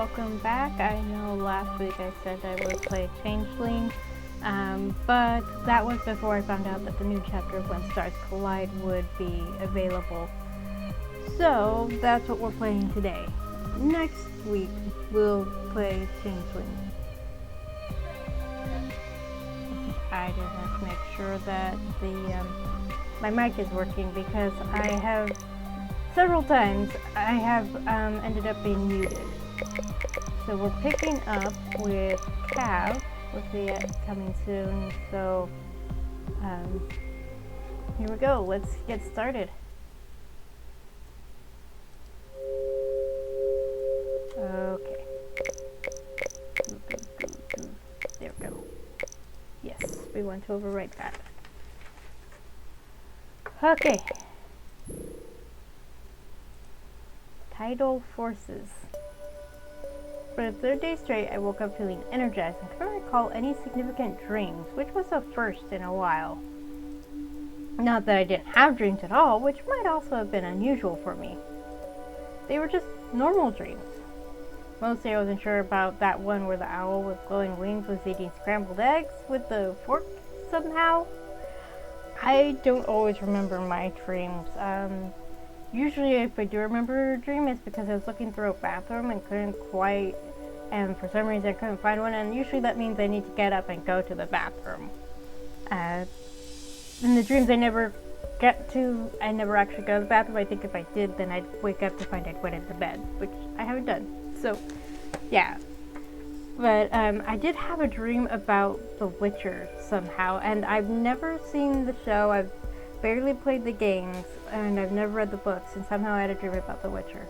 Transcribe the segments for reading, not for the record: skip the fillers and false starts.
welcome back. I know last week I said I would play Changeling, but that was before I found out that the new chapter of When Stars Collide would be available. So that's what we're playing today. Next week we'll play Changeling. I just have to make sure that my mic is working because I have several times I have ended up being muted. So we're picking up with Cav. We'll see it coming soon. So here we go. Let's get started. Okay. There we go. Yes, we want to overwrite that. Okay. Tidal forces. For the third day straight, I woke up feeling energized and couldn't recall any significant dreams, which was a first in a while. Not that I didn't have dreams at all, which might also have been unusual for me. They were just normal dreams. Mostly I wasn't sure about that one where the owl with glowing wings was eating scrambled eggs with the fork somehow. I don't always remember my dreams. Usually if I do remember a dream, it's because I was looking through a bathroom and and for some reason I couldn't find one, and usually that means I need to get up and go to the bathroom. In the dreams I never actually go to the bathroom. I think if I did, then I'd wake up to find I'd went into bed, which I haven't done. So, yeah. But I did have a dream about The Witcher somehow, and I've never seen the show. I've barely played the games, and I've never read the books, and somehow I had a dream about The Witcher.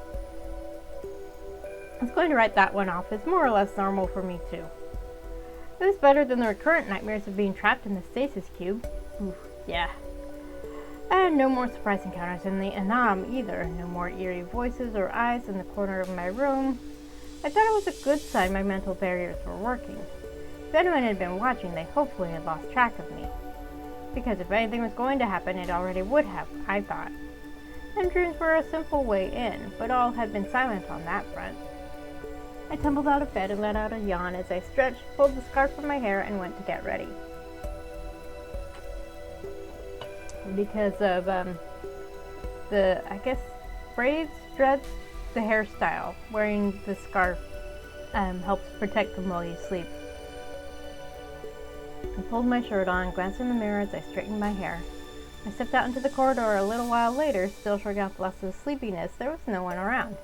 I was going to write that one off as more or less normal for me too. It was better than the recurrent nightmares of being trapped in the stasis cube. Oof, yeah. And no more surprise encounters in the Anam either. No more eerie voices or eyes in the corner of my room. I thought it was a good sign my mental barriers were working. If anyone had been watching, they hopefully had lost track of me. Because if anything was going to happen, it already would have, I thought. And dreams were a simple way in, but all had been silent on that front. I tumbled out of bed and let out a yawn as I stretched, pulled the scarf from my hair, and went to get ready. Because of braids, dreads, the hairstyle. Wearing the scarf helps protect them while you sleep. I pulled my shirt on, glanced in the mirror as I straightened my hair. I stepped out into the corridor a little while later, still shrugging off lots of sleepiness. There was no one around.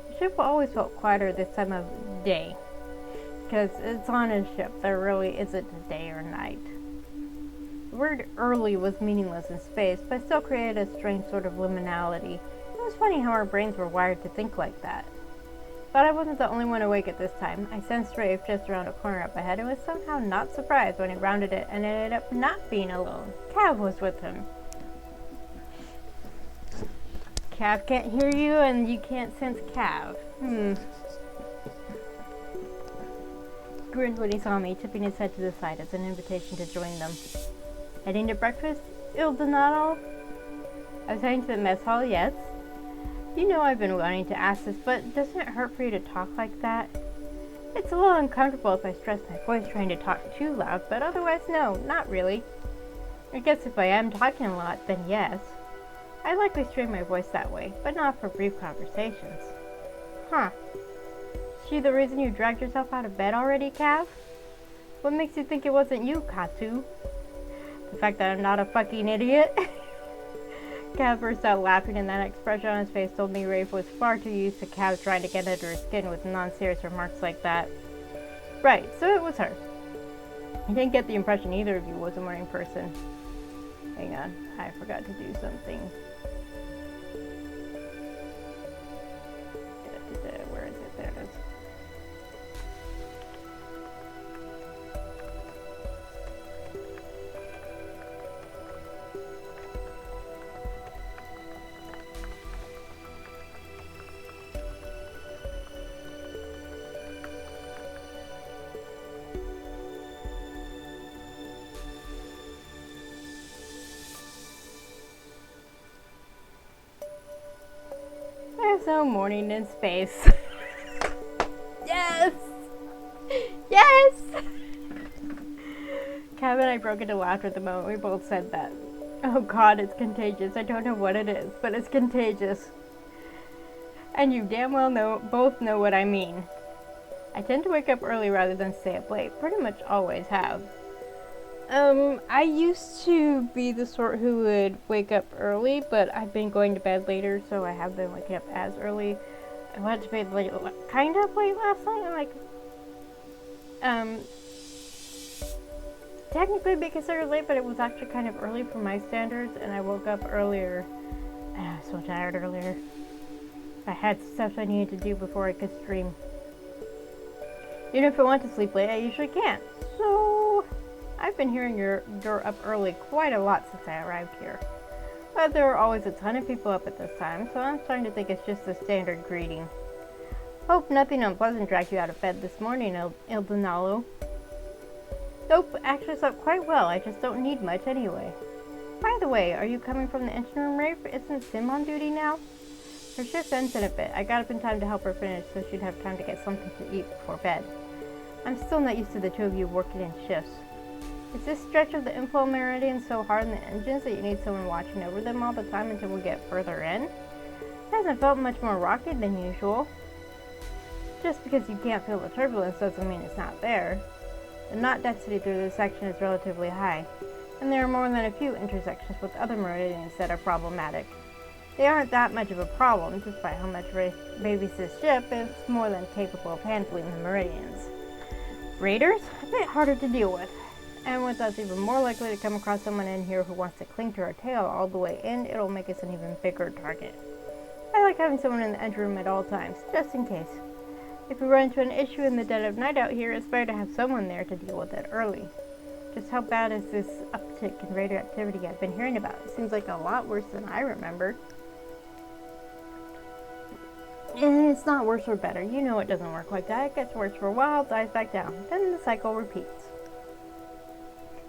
The ship always felt quieter this time of day, because it's on a ship. There really isn't a day or night. The word early was meaningless in space, but still created a strange sort of liminality. It was funny how our brains were wired to think like that. But I wasn't the only one awake at this time. I sensed Rafe just around a corner up ahead and was somehow not surprised when he rounded it and ended up not being alone. Cav was with him. Cav can't hear you and you can't sense Cav. He grinned when he saw me, tipping his head to the side as an invitation to join them. Heading to breakfast? Il Donato? I was heading to the mess hall, yes. You know I've been wanting to ask this, but doesn't it hurt for you to talk like that? It's a little uncomfortable if I stress my voice trying to talk too loud, but otherwise no, not really. I guess if I am talking a lot, then yes. I likely strain my voice that way, but not for brief conversations. Huh. Is she the reason you dragged yourself out of bed already, Cav? What makes you think it wasn't you, Katu? The fact that I'm not a fucking idiot? Cav burst out laughing, and that expression on his face told me Rafe was far too used to Cav trying to get under his skin with non-serious remarks like that. Right, so it was her. I didn't get the impression either of you was a morning person. Hang on, I forgot to do something. Where is it? There it is. There's no morning in space. Tab and I broke into laughter the moment we both said that. Oh god, it's contagious. I don't know what it is, but it's contagious. And you damn well both know what I mean. I tend to wake up early rather than stay up late. Pretty much always have. I used to be the sort who would wake up early, but I've been going to bed later, so I have been waking up as early. I went to bed late, kind of late last night, technically be considered late, but it was actually kind of early for my standards, and I woke up earlier. I was so tired earlier. I had stuff I needed to do before I could stream. Even if I want to sleep late, I usually can't. So, I've been hearing you're up early quite a lot since I arrived here. But there are always a ton of people up at this time, so I'm starting to think it's just a standard greeting. Hope nothing unpleasant dragged you out of bed this morning, Il Donalo. Nope, actually slept quite well. I just don't need much anyway. By the way, are you coming from the engine room, Rafe? Isn't Sim on duty now? Her shift ends in a bit. I got up in time to help her finish so she'd have time to get something to eat before bed. I'm still not used to the two of you working in shifts. Is this stretch of the inflow meridian so hard in the engines that you need someone watching over them all the time until we get further in? It hasn't felt much more rocky than usual. Just because you can't feel the turbulence doesn't mean it's not there. The knot density through this section is relatively high, and there are more than a few intersections with other meridians that are problematic. They aren't that much of a problem, despite how much babies this ship is more than capable of handling the meridians. Raiders? A bit harder to deal with. And with us even more likely to come across someone in here who wants to cling to our tail all the way in, it'll make us an even bigger target. I like having someone in the entry room at all times, just in case. If we run into an issue in the dead of night out here, it's better to have someone there to deal with it early. Just how bad is this uptick in raider activity I've been hearing about? It seems like a lot worse than I remember. And it's not worse or better. You know it doesn't work like that. It gets worse for a while, dies back down. Then the cycle repeats.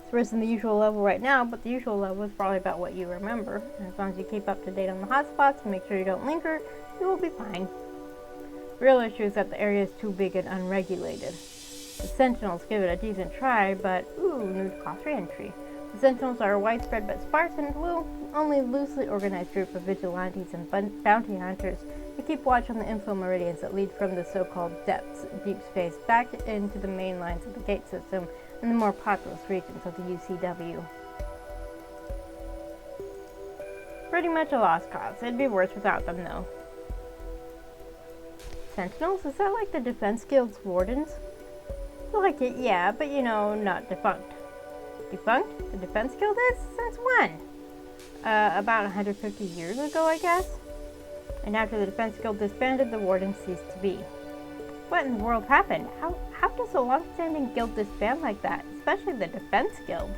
It's risen the usual level right now, but the usual level is probably about what you remember. And as long as you keep up to date on the hotspots and make sure you don't linger, you will be fine. The real issue is that the area is too big and unregulated. The Sentinels give it a decent try, but new class re-entry. The Sentinels are a widespread but sparse and only loosely organized group of vigilantes and bounty hunters who keep watch on the info meridians that lead from the so-called depths, deep space, back into the main lines of the gate system and the more populous regions of the UCW. Pretty much a lost cause. It'd be worse without them, though. Sentinels? Is that like the Defense Guild's wardens? Like it, yeah, but you know, not defunct. Defunct? The Defense Guild is? Since when? About 150 years ago, I guess? And after the Defense Guild disbanded, the wardens ceased to be. What in the world happened? How does a long-standing guild disband like that? Especially the Defense Guild.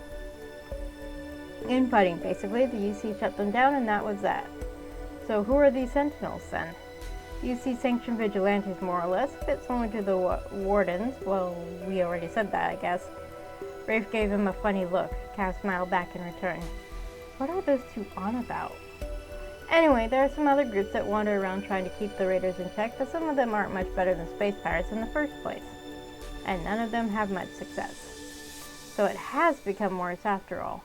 Infighting, basically. The UC shut them down, and that was that. So who are these Sentinels, then? UC sanctioned vigilantes, more or less. A bit similar to the wardens. Well, we already said that, I guess. Rafe gave him a funny look. Cass smiled back in return. What are those two on about? Anyway, there are some other groups that wander around trying to keep the raiders in check, but some of them aren't much better than space pirates in the first place. And none of them have much success. So it has become worse after all.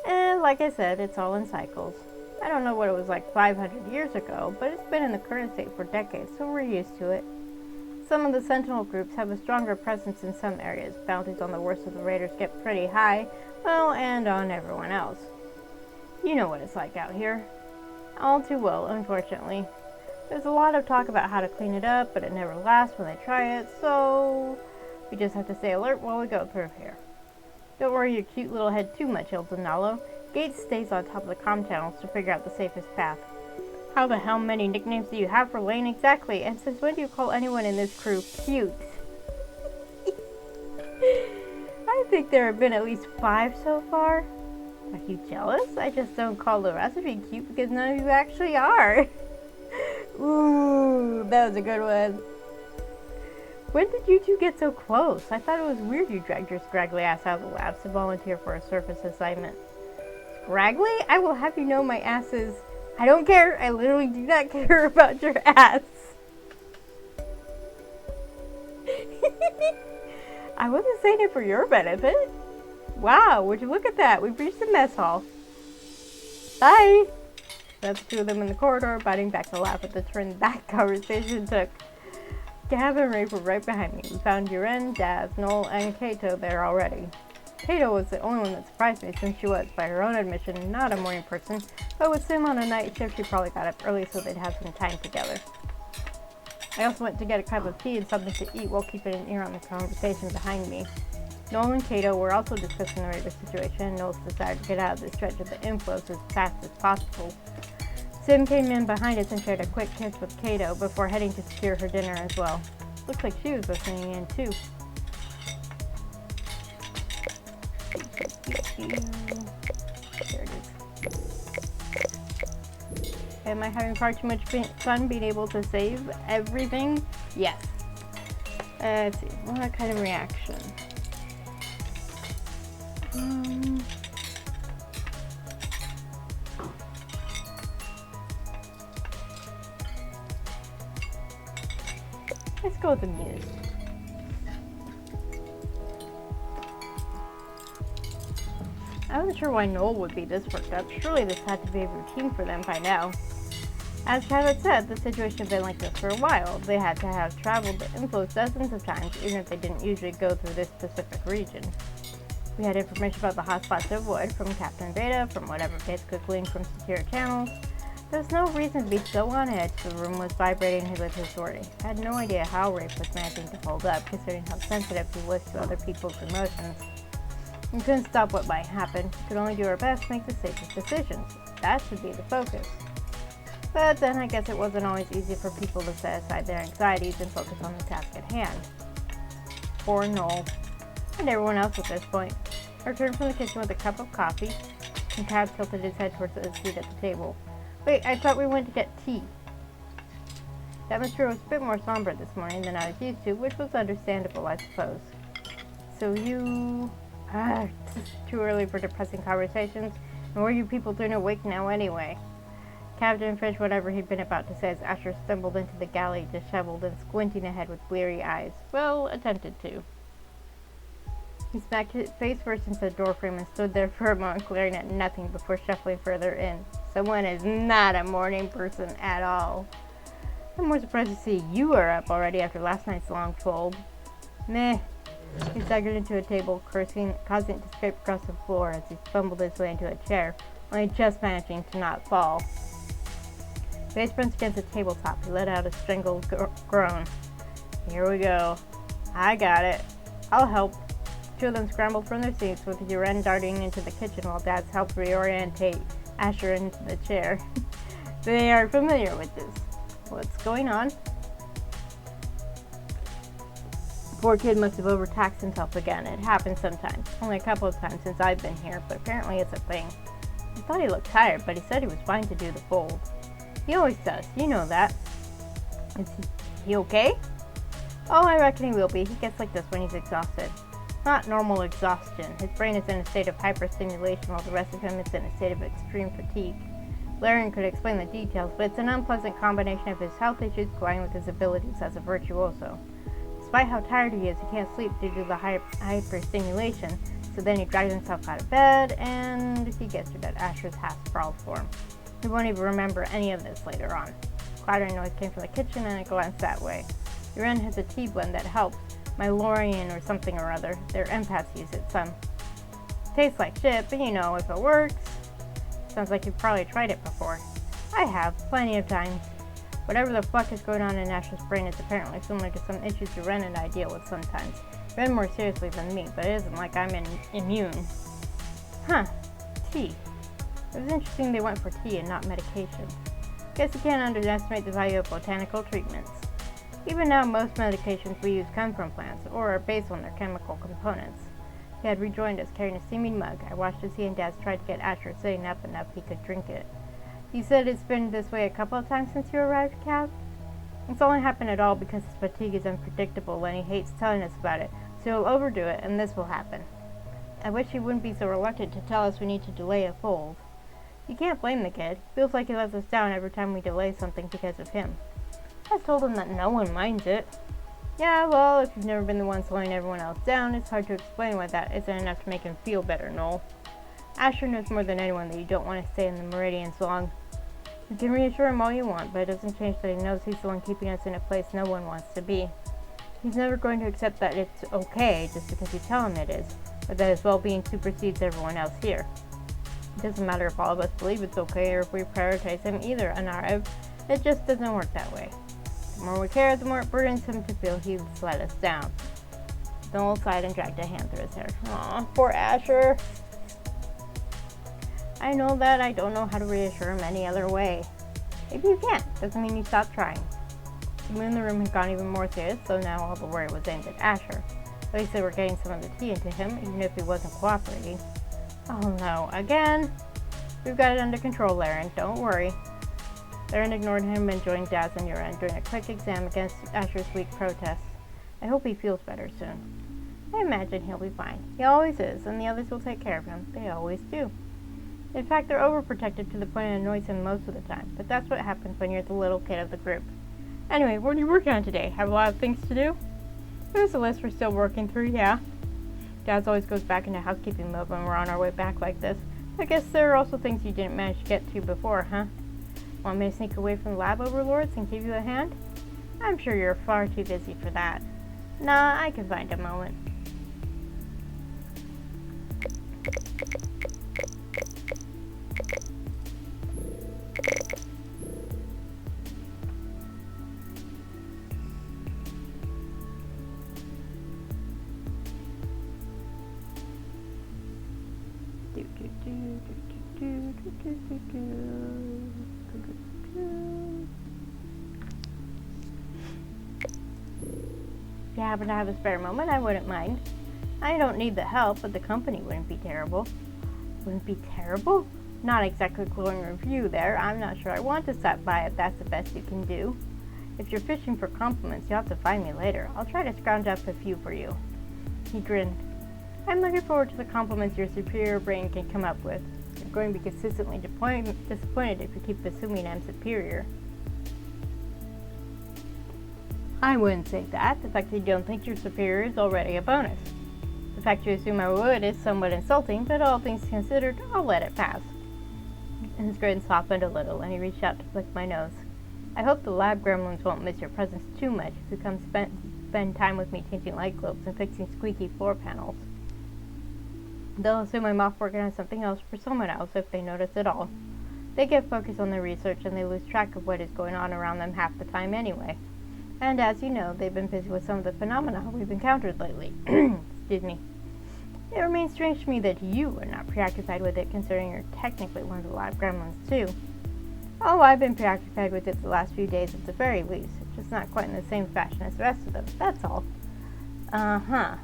And like I said, it's all in cycles. I don't know what it was like 500 years ago, but it's been in the current state for decades, so we're used to it. Some of the Sentinel groups have a stronger presence in some areas. Bounties on the worst of the raiders get pretty high, well, and on everyone else. You know what it's like out here. All too well, unfortunately. There's a lot of talk about how to clean it up, but it never lasts when they try it, so we just have to stay alert while we go through here. Don't worry your cute little head too much, Il Donalo. Gates stays on top of the comm channels to figure out the safest path. How the hell many nicknames do you have for Lane exactly? And since when do you call anyone in this crew cute? I think there have been at least 5 so far. Are you jealous? I just don't call the rest of you cute because none of you actually are. Ooh, that was a good one. When did you two get so close? I thought it was weird you dragged your scraggly ass out of the labs to volunteer for a surface assignment. Scraggly? I will have you know my ass is... I don't care. I literally do not care about your ass. I wasn't saying it for your benefit. Wow, would you look at that? We've reached the mess hall. Bye! That's the two of them in the corridor, biting back to laugh at the turn that conversation took. Gab and Rafe were right behind me. We found Uren, Daz, Noel, and Kato there already. Kato was the only one that surprised me since she was, by her own admission, not a morning person, but with Sim on a night shift she probably got up early so they'd have some time together. I also went to get a cup of tea and something to eat while keeping an ear on the conversation behind me. Noel and Kato were also discussing the Raver situation and Noel's desire to get out of the stretch of the inflows as fast as possible. Sim came in behind us and shared a quick kiss with Kato before heading to secure her dinner as well. Looks like she was listening in too. There it is. Am I having far too much fun being able to save everything? Yes. Let's see. What kind of reaction? Let's go with the muse. I wasn't sure why Noel would be this worked up. Surely this had to be a routine for them by now. As Charlotte said, the situation had been like this for a while. They had to have traveled the inflows dozens of times, even if they didn't usually go through this specific region. We had information about the hotspots to avoid from Captain Beta, from whatever Beta could glean from secure channels. There's no reason to be so on edge. The room was vibrating with his authority. I had no idea how Rafe was managing to hold up, considering how sensitive he was to other people's emotions. We couldn't stop what might happen. We could only do our best to make the safest decisions. That should be the focus. But then I guess it wasn't always easy for people to set aside their anxieties and focus on the task at hand. Poor Noel. And everyone else at this point. I returned from the kitchen with a cup of coffee, and Cab tilted his head towards the seat at the table. Wait, I thought we went to get tea. The atmosphere was a bit more somber this morning than I was used to, which was understandable, I suppose. So you... it's too early for depressing conversations, and what are you people doing awake now anyway? Cab didn't finish whatever he'd been about to say as Asher stumbled into the galley, disheveled and squinting ahead with bleary eyes. Well, attempted to. He smacked his face first into the doorframe and stood there for a moment glaring at nothing before shuffling further in. Someone is not a morning person at all. I'm more surprised to see you are up already after last night's long fold. Meh. He staggered into a table, causing it to scrape across the floor as he fumbled his way into a chair, only just managing to not fall. Face pressed against the tabletop, he let out a strangled groan. Here we go. I got it. I'll help. Two of them scrambled from their seats, with Uren darting into the kitchen while Dad helped reorientate Asher into the chair. They are familiar with this. What's going on? The poor kid must have overtaxed himself again. It happens sometimes. Only a couple of times since I've been here, but apparently it's a thing. I thought he looked tired, but he said he was fine to do the fold. He always does. You know that. Is he okay? Oh, I reckon he will be. He gets like this when he's exhausted. Not normal exhaustion. His brain is in a state of hyperstimulation while the rest of him is in a state of extreme fatigue. Larian could explain the details, but it's an unpleasant combination of his health issues combined with his abilities as a virtuoso. Despite how tired he is, he can't sleep due to the hyperstimulation, so then he drags himself out of bed, and he gets to Asher's half-sprawled form. He won't even remember any of this later on. Clattering noise came from the kitchen, and I glanced that way. Uren has a tea blend that helps. My Lorian or something or other. Their empaths use it some. Tastes like shit, but you know, if it works. Sounds like you've probably tried it before. I have, plenty of times. Whatever the fuck is going on in Asher's brain is apparently similar to some issues Ren and I deal with sometimes. Ren more seriously than me, but it isn't like I'm immune. Huh. Tea. It was interesting they went for tea and not medication. Guess you can't underestimate the value of botanical treatments. Even now, most medications we use come from plants, or are based on their chemical components. He had rejoined us, carrying a steaming mug. I watched as he and Dad tried to get Asher sitting up enough he could drink it. You said it's been this way a couple of times since you arrived, Cab? It's only happened at all because his fatigue is unpredictable and he hates telling us about it, so he'll overdo it and this will happen. I wish he wouldn't be so reluctant to tell us we need to delay a fold. You can't blame the kid. Feels like he lets us down every time we delay something because of him. I told him that no one minds it. Yeah, well, if you've never been the one slowing everyone else down, it's hard to explain why that isn't enough to make him feel better, Noel. Asher knows more than anyone that you don't want to stay in the Meridians long. You can reassure him all you want, but it doesn't change that he knows he's the one keeping us in a place no one wants to be. He's never going to accept that it's okay just because you tell him it is, or that his well-being supersedes everyone else here. It doesn't matter if all of us believe it's okay or if we prioritize him either, Anara. It just doesn't work that way. The more we care, the more it burdens him to feel he's let us down. Noel sighed and dragged a hand through his hair. Aw, poor Asher. I know that. I don't know how to reassure him any other way. If you can't, doesn't mean you stop trying. The moon in the room had gone even more serious, so now all the worry was aimed at Asher. At least they were getting some of the tea into him, even if he wasn't cooperating. Oh no, again? We've got it under control, Laren. Don't worry. Laren ignored him and joined Daz and Uran during a quick exam against Asher's weak protests. I hope he feels better soon. I imagine he'll be fine. He always is, and the others will take care of him. They always do. In fact, they're overprotective to the point it annoys him most of the time, but that's what happens when you're the little kid of the group. Anyway, what are you working on today? Have a lot of things to do? There's a list we're still working through, yeah. Dad always goes back into housekeeping mode when we're on our way back like this. I guess there are also things you didn't manage to get to before, huh? Want me to sneak away from the lab overlords and give you a hand? I'm sure you're far too busy for that. Nah, I can find a moment. If you happen to have a spare moment, I wouldn't mind. I don't need the help, but the company wouldn't be terrible. Wouldn't be terrible? Not exactly glowing review there. I'm not sure I want to stop by if that's the best you can do. If you're fishing for compliments, you'll have to find me later. I'll try to scrounge up a few for you. He grinned. I'm looking forward to the compliments your superior brain can come up with. You're going to be consistently disappointed if you keep assuming I'm superior. I wouldn't say that. The fact that you don't think you're superior is already a bonus. The fact you assume I would is somewhat insulting, but all things considered, I'll let it pass. And his grin softened a little, and he reached out to flick my nose. I hope the lab gremlins won't miss your presence too much if you come spend time with me changing light globes and fixing squeaky floor panels. They'll assume I'm off working on something else for someone else if they notice at all. They get focused on their research and they lose track of what is going on around them half the time anyway. And as you know, they've been busy with some of the phenomena we've encountered lately. Excuse me. It remains strange to me that you are not preoccupied with it, considering you're technically one of the lab gremlins too. Oh, I've been preoccupied with it the last few days at the very least, just not quite in the same fashion as the rest of them, that's all. Uh-huh.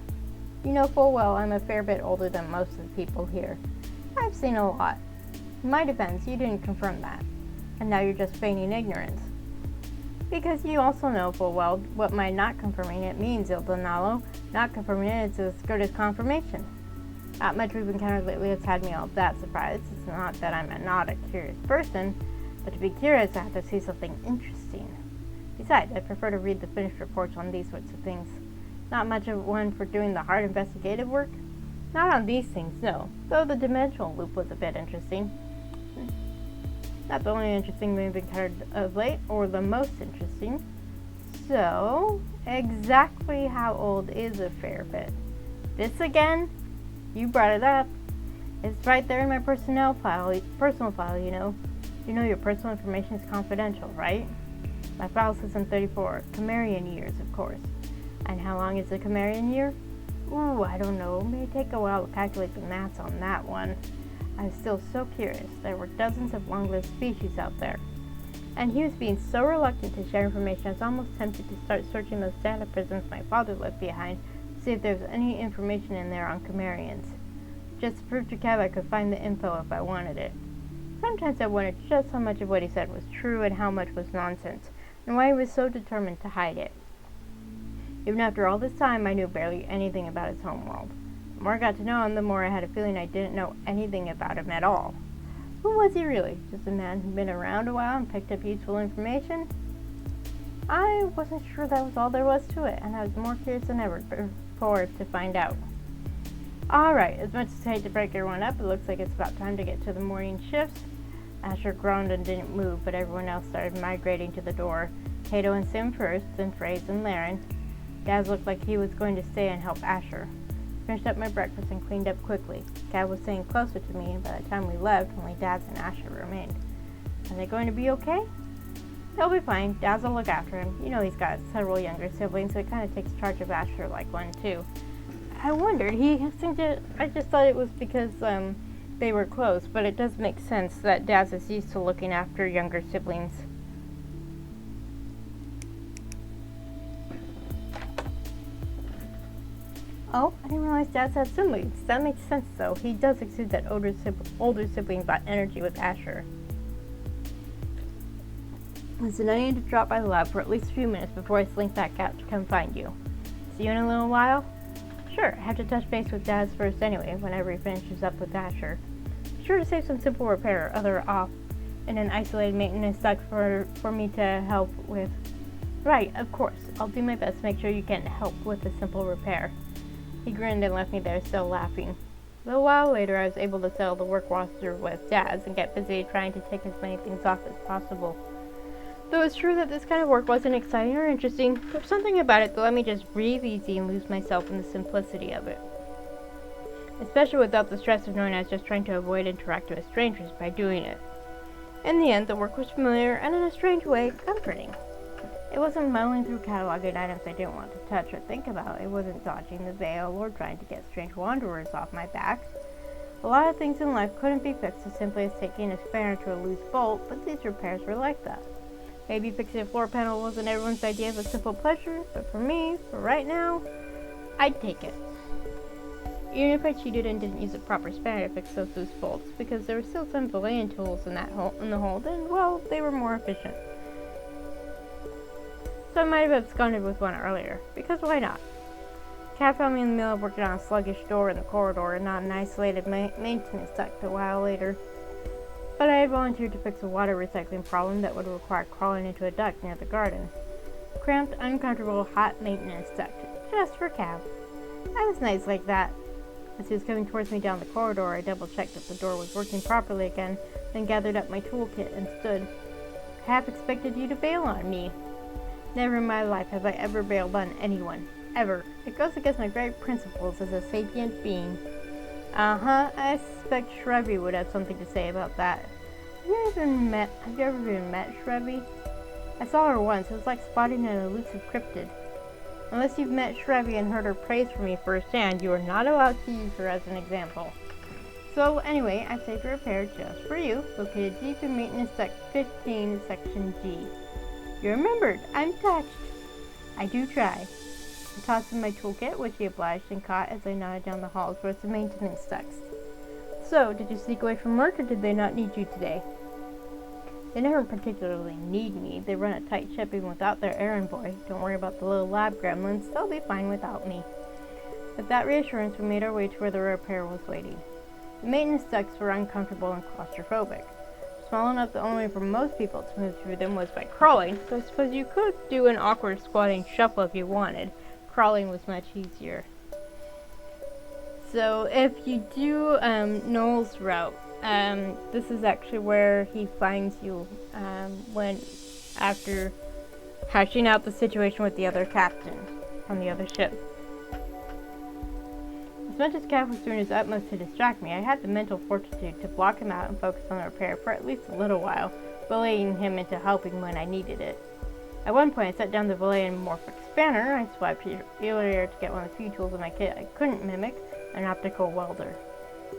You know full well I'm a fair bit older than most of the people here. I've seen a lot. In my defense, you didn't confirm that, and now you're just feigning ignorance. Because you also know full well what my not confirming it means, Il Donalo. Not confirming it is as good as confirmation. Not much we've encountered lately has had me all that surprised. It's not that I'm not a curious person, but to be curious I have to see something interesting. Besides, I prefer to read the finished reports on these sorts of things. Not much of one for doing the hard investigative work. Not on these things, no, though the dimensional loop was a bit interesting. Not the only interesting we've encountered of late, or the most interesting. So, exactly how old is a fair bit? This again? You brought it up. It's right there in my personal file, you know. You know your personal information is confidential, right? My file says I'm 34, Camarian years, of course. And how long is a Camarian year? Ooh, I don't know. It may take a while to calculate the maths on that one. I'm still so curious. There were dozens of long-lived species out there. And he was being so reluctant to share information, I was almost tempted to start searching those data prisms my father left behind to see if there was any information in there on Camarians. Just to prove to Kev I could find the info if I wanted it. Sometimes I wondered just how much of what he said was true and how much was nonsense, and why he was so determined to hide it. Even after all this time, I knew barely anything about his homeworld. The more I got to know him, the more I had a feeling I didn't know anything about him at all. Who was he really? Just a man who'd been around a while and picked up useful information? I wasn't sure that was all there was to it, and I was more curious than ever to find out. Alright, as much as I hate to break everyone up, it looks like it's about time to get to the morning shifts. Asher groaned and didn't move, but everyone else started migrating to the door. Kato and Sim first, then Fraze and Laren. Daz looked like he was going to stay and help Asher. Finished up my breakfast and cleaned up quickly. Cav was staying closer to me, and by the time we left, only Daz and Asher remained. Are they going to be okay? They'll be fine. Daz will look after him. You know he's got several younger siblings, so he kind of takes charge of Asher like one, too. I wondered. I just thought it was because, they were close, but it does make sense that Daz is used to looking after younger siblings. Oh, I didn't realize Daz had siblings. That makes sense, though. He does exude that older sibling brought energy with Asher. Listen, I need to drop by the lab for at least a few minutes before I slink back out to come find you. See you in a little while? Sure, I have to touch base with Daz first anyway, whenever he finishes up with Asher. Be sure to save some simple repair or other off in an isolated maintenance duct for me to help with. Right, of course. I'll do my best to make sure you can help with a simple repair. He grinned and left me there, still laughing. A little while later, I was able to settle the work roster with Daz and get busy trying to take as many things off as possible. Though it's true that this kind of work wasn't exciting or interesting, there's something about it that let me just breathe easy and lose myself in the simplicity of it. Especially without the stress of knowing I was just trying to avoid interacting with strangers by doing it. In the end, the work was familiar and in a strange way, comforting. It wasn't muddling through cataloging items I didn't want to touch or think about. It wasn't dodging the veil or trying to get strange wanderers off my back. A lot of things in life couldn't be fixed as simply as taking a spanner to a loose bolt, but these repairs were like that. Maybe fixing a floor panel wasn't everyone's idea of a simple pleasure, but for me, for right now, I'd take it. Even if I cheated and didn't use a proper spanner to fix those loose bolts, because there were still some belaying tools in the hold, and, well, they were more efficient. So I might have absconded with one earlier, because why not? Cat found me in the middle of working on a sluggish door in the corridor and not an isolated maintenance duct a while later. But I had volunteered to fix a water recycling problem that would require crawling into a duct near the garden. Cramped, uncomfortable, hot maintenance duct, just for Cav. I was nice like that. As he was coming towards me down the corridor, I double-checked that the door was working properly again, then gathered up my toolkit and stood. I half expected you to bail on me. Never in my life have I ever bailed on anyone. Ever. It goes against my very principles as a sapient being. I suspect Shrubby would have something to say about that. Have you ever even met Shrubby? I saw her once. It was like spotting an elusive cryptid. Unless you've met Shrubby and heard her praise for me firsthand, you are not allowed to use her as an example. So anyway, I saved a repair just for you, located deep in Maintenance Duct 15, Section G. You remembered. I'm touched. I do try. I tossed in my toolkit, which he obliged and caught as I nodded down the hall towards the maintenance ducts. So, did you sneak away from work, or did they not need you today? They never particularly need me. They run a tight ship even without their errand boy. Don't worry about the little lab gremlins. They'll be fine without me. With that reassurance, we made our way to where the repair was waiting. The maintenance ducts were uncomfortable and claustrophobic. Small enough that only for most people to move through them was by crawling, so I suppose you could do an awkward squatting shuffle if you wanted. Crawling was much easier. So if you do Noel's route, this is actually where he finds you after hashing out the situation with the other captain on the other ship. As much as Cav was doing his utmost to distract me, I had the mental fortitude to block him out and focus on the repair for at least a little while, bullying him into helping when I needed it. At one point, I set down the volley-morphic spanner. I swiped earlier to get one of the few tools in my kit I couldn't mimic, an optical welder.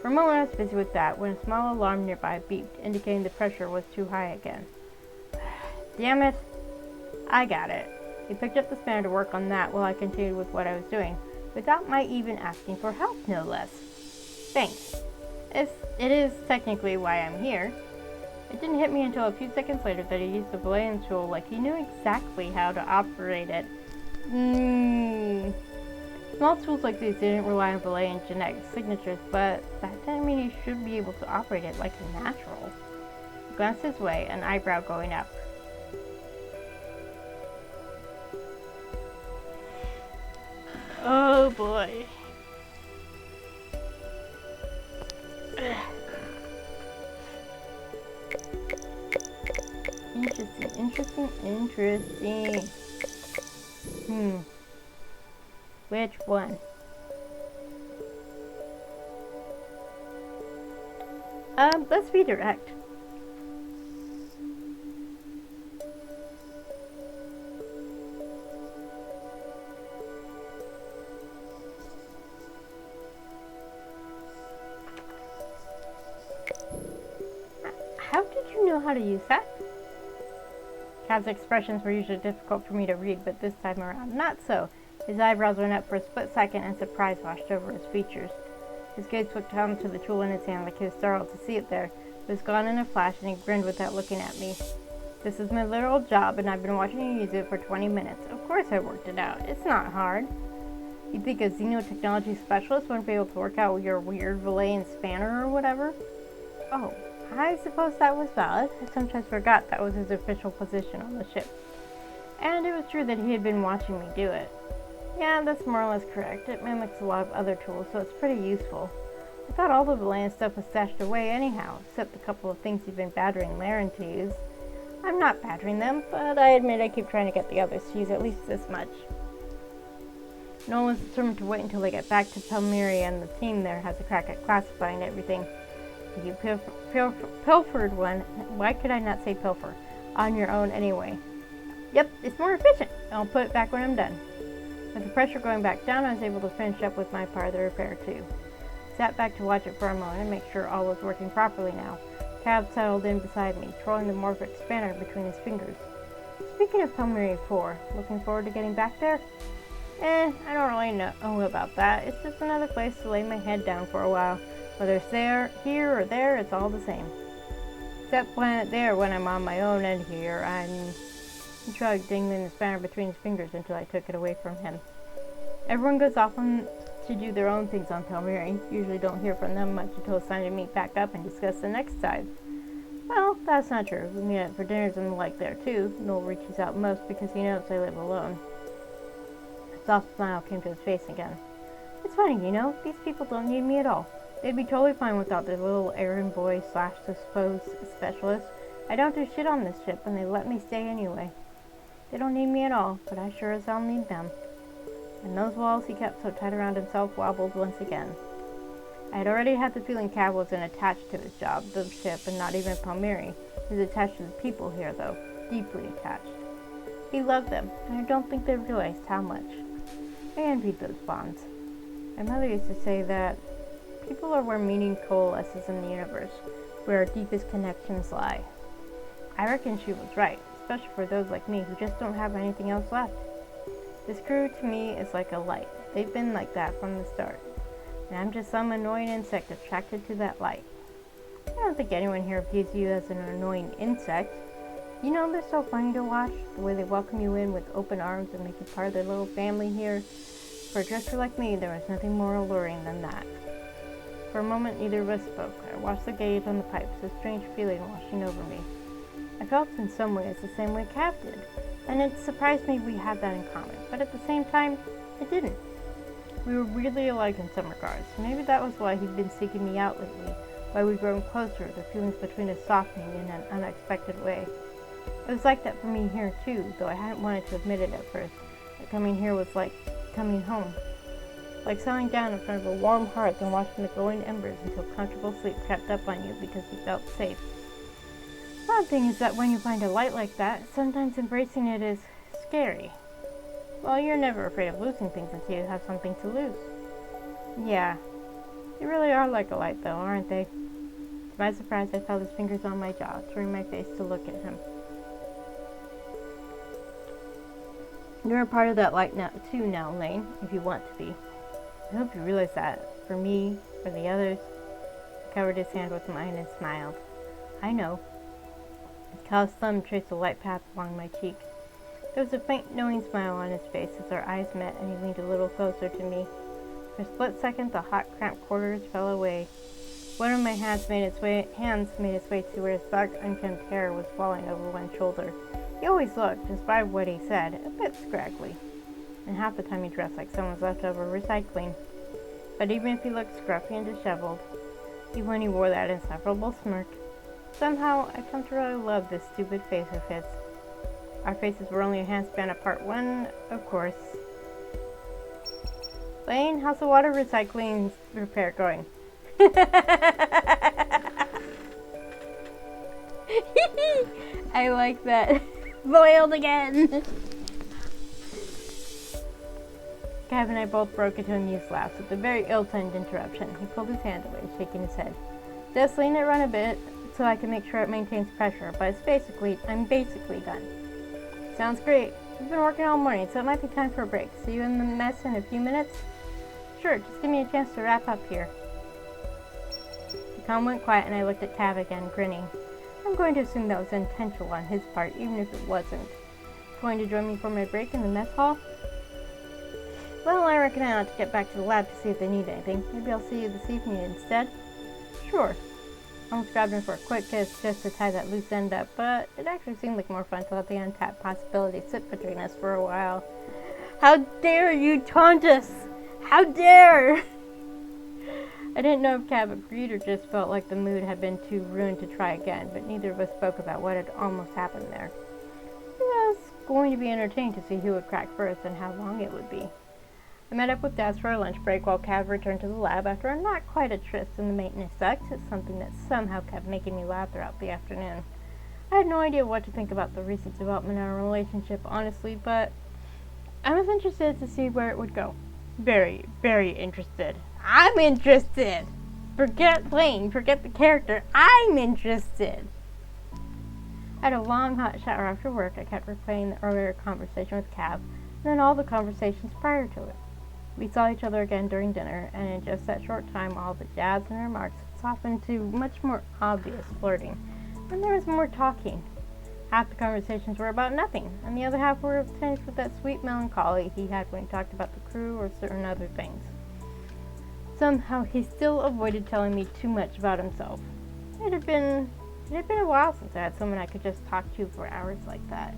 For a moment, I was busy with that when a small alarm nearby beeped, indicating the pressure was too high again. Damn it! I got it. He picked up the spanner to work on that while I continued with what I was doing, without my even asking for help, no less. Thanks. It is technically why I'm here. It didn't hit me until a few seconds later that he used the belaying tool like he knew exactly how to operate it. Small tools like these didn't rely on belaying genetic signatures, but that didn't mean he should be able to operate it like a natural. I glanced his way, an eyebrow going up. Oh boy. Interesting. Which one? Let's redirect. How did you know how to use that? Cav's expressions were usually difficult for me to read, but this time around, not so. His eyebrows went up for a split second and surprise washed over his features. His gaze flicked down to the tool in his hand like he was startled to see it there. It was gone in a flash, and he grinned without looking at me. This is my literal job, and I've been watching you use it for 20 minutes. Of course I worked it out. It's not hard. You'd think a xenotechnology specialist wouldn't be able to work out your weird Valayan spanner or whatever? Oh, I suppose that was valid. I sometimes forgot that was his official position on the ship. And it was true that he had been watching me do it. Yeah, that's more or less correct. It mimics a lot of other tools, so it's pretty useful. I thought all the Valayan stuff was stashed away anyhow, except the couple of things you've been battering Laren to use. I'm not battering them, but I admit I keep trying to get the others to use at least this much. Nolan's determined to wait until they get back to Palmyra, and the team there has a crack at classifying everything. You pilfered one. Why could I not say pilfer? On your own anyway. Yep, it's more efficient. I'll put it back when I'm done. With the pressure going back down, I was able to finish up with my part of the repair too. Sat back to watch it for a moment and make sure all was working properly now. Cav settled in beside me, twirling the Morphic spanner between his fingers. Speaking of Palmyra 4, looking forward to getting back there? I don't really know about that. It's just another place to lay my head down for a while. Whether it's there, here, or there, it's all the same. Except there when I'm on my own, and here He shrugged, dangling the spanner between his fingers until I took it away from him. Everyone goes off to do their own things on Palmyra. Usually don't hear from them much until it's time to meet back up and discuss the next dive. Well, that's not true. We meet up for dinners and the like there too. Noel reaches out most because he knows I live alone. A soft smile came to his face again. It's funny, these people don't need me at all. They'd be totally fine without their little errand boy / suppose specialist. I don't do shit on this ship, and they let me stay anyway. They don't need me at all, but I sure as hell need them. And those walls he kept so tight around himself wobbled once again. I had already had the feeling Cav wasn't attached to his job, the ship, and not even Palmyra. He was attached to the people here, though. Deeply attached. He loved them, and I don't think they realized how much. I envied those bonds. My mother used to say that people are where meaning coalesces in the universe, where our deepest connections lie. I reckon she was right, especially for those like me who just don't have anything else left. This crew to me is like a light. They've been like that from the start. And I'm just some annoying insect attracted to that light. I don't think anyone here views you as an annoying insect. They're so funny to watch, the way they welcome you in with open arms and make you part of their little family here. For a drifter like me, there was nothing more alluring than that. For a moment, neither of us spoke. I watched the gauge on the pipes, a strange feeling washing over me. I felt in some ways the same way Cav did, and it surprised me we had that in common, but at the same time, it didn't. We were weirdly alike in some regards. Maybe that was why he'd been seeking me out lately, why we'd grown closer, the feelings between us softening in an unexpected way. It was like that for me here too, though I hadn't wanted to admit it at first, that coming here was like coming home. Like settling down in front of a warm hearth and watching the glowing embers until comfortable sleep crept up on you because you felt safe. The odd thing is that when you find a light like that, sometimes embracing it is scary. Well, you're never afraid of losing things until you have something to lose. Yeah, they really are like a light though, aren't they? To my surprise, I felt his fingers on my jaw, turning my face to look at him. You're a part of that light now, too now, Lane, if you want to be. I hope you realize that. For me, for the others. He covered his hand with mine and smiled. I know. Cal's thumb traced a light path along my cheek. There was a faint, knowing smile on his face as our eyes met and he leaned a little closer to me. For a split second, the hot, cramped quarters fell away. One of my hands made its way to where his dark, unkempt hair was falling over one shoulder. He always looked, despite what he said, a bit scraggly. and half the time he dressed like someone's leftover recycling. But even if he looked scruffy and disheveled, even when he wore that insufferable smirk, somehow I come to really love this stupid face of his. Our faces were only a handspan apart when, of course... Lane, how's the water recycling repair going? I like that. Boiled again! Cav and I both broke into amused laughs at the very ill-timed interruption. He pulled his hand away, shaking his head. Just lean it around a bit so I can make sure it maintains pressure, but I'm basically done. Sounds great. We've been working all morning, so it might be time for a break. See you in the mess in a few minutes? Sure, just give me a chance to wrap up here. The calm went quiet and I looked at Cav again, grinning. I'm going to assume that was intentional on his part, even if it wasn't. Going to join me for my break in the mess hall? Well, I reckon I ought to get back to the lab to see if they need anything. Maybe I'll see you this evening instead? Sure. I almost grabbed him for a quick kiss just to tie that loose end up, but it actually seemed like more fun to let the untapped possibility sit between us for a while. How dare you taunt us! How dare! I didn't know if Cav agreed or just felt like the mood had been too ruined to try again, but neither of us spoke about what had almost happened there. It was going to be entertaining to see who would crack first and how long it would be. I met up with Daz for a lunch break while Cav returned to the lab after a not quite a tryst in the maintenance duct. It's something that somehow kept making me laugh throughout the afternoon. I had no idea what to think about the recent development in our relationship, honestly, but I was interested to see where it would go. Very, very interested. I'm interested! Forget Lane, forget the character. I'm interested! I had a long, hot shower after work. I kept replaying the earlier conversation with Cav, and then all the conversations prior to it. We saw each other again during dinner, and in just that short time, all the jabs and remarks softened to much more obvious flirting, and there was more talking. Half the conversations were about nothing, and the other half were tinged with that sweet melancholy he had when he talked about the crew or certain other things. Somehow, he still avoided telling me too much about himself. It had been a while since I had someone I could just talk to for hours like that.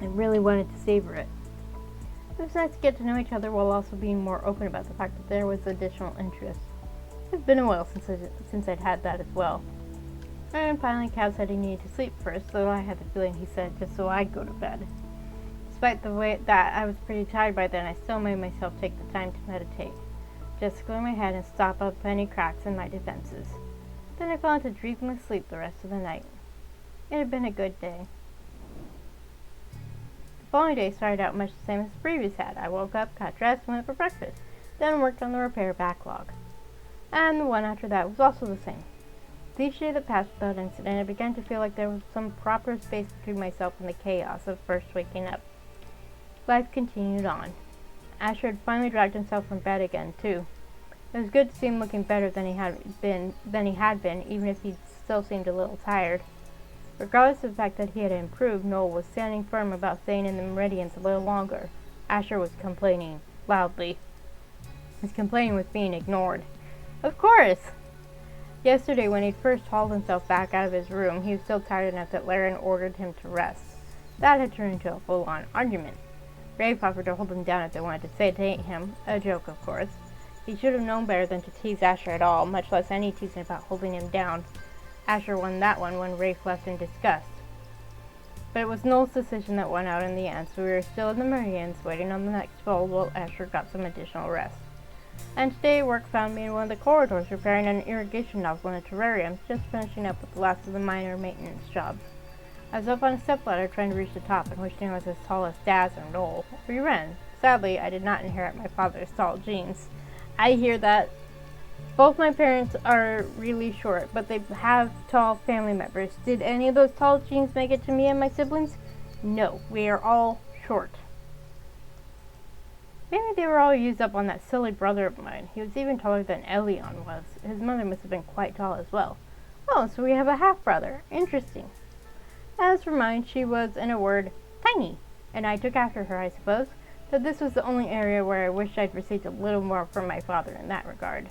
I really wanted to savor it. It was nice to get to know each other while also being more open about the fact that there was additional interest. It's been a while since I'd had that as well. And finally, Cav said he needed to sleep first, so I had the feeling he said just so I'd go to bed. Despite the way that I was pretty tired by then, I still made myself take the time to meditate, just to clear my head and stop up any cracks in my defenses. Then I fell into dreamless sleep the rest of the night. It had been a good day. The following day started out much the same as the previous had. I woke up, got dressed, and went for breakfast, then worked on the repair backlog. And the one after that was also the same. With each day that passed without incident, I began to feel like there was some proper space between myself and the chaos of first waking up. Life continued on. Asher had finally dragged himself from bed again, too. It was good to see him looking better than he had been, even if he still seemed a little tired. Regardless of the fact that he had improved, Noel was standing firm about staying in the Meridians a little longer. Asher was complaining, loudly. His complaining was being ignored. Of course! Yesterday, when he'd first hauled himself back out of his room, he was still tired enough that Laren ordered him to rest. That had turned into a full-on argument. Rafe offered to hold him down if they wanted to sedate him, a joke, of course. He should have known better than to tease Asher at all, much less any teasing about holding him down. Asher won that one when Rafe left in disgust. But it was Noel's decision that won out in the end, so we were still in the Meridians, waiting on the next fold while Asher got some additional rest. And today work found me in one of the corridors repairing an irrigation nozzle in a terrarium, just finishing up with the last of the minor maintenance jobs. I was up on a stepladder trying to reach the top and wishing I was as tall as Daz or Noel. We ran. Sadly, I did not inherit my father's tall genes. I hear that. Both my parents are really short, but they have tall family members. Did any of those tall genes make it to me and my siblings? No, we are all short. Maybe they were all used up on that silly brother of mine. He was even taller than Elion was. His mother must have been quite tall as well. Oh, so we have a half-brother. Interesting. As for mine, she was, in a word, tiny, and I took after her, I suppose, though this was the only area where I wished I'd received a little more from my father in that regard.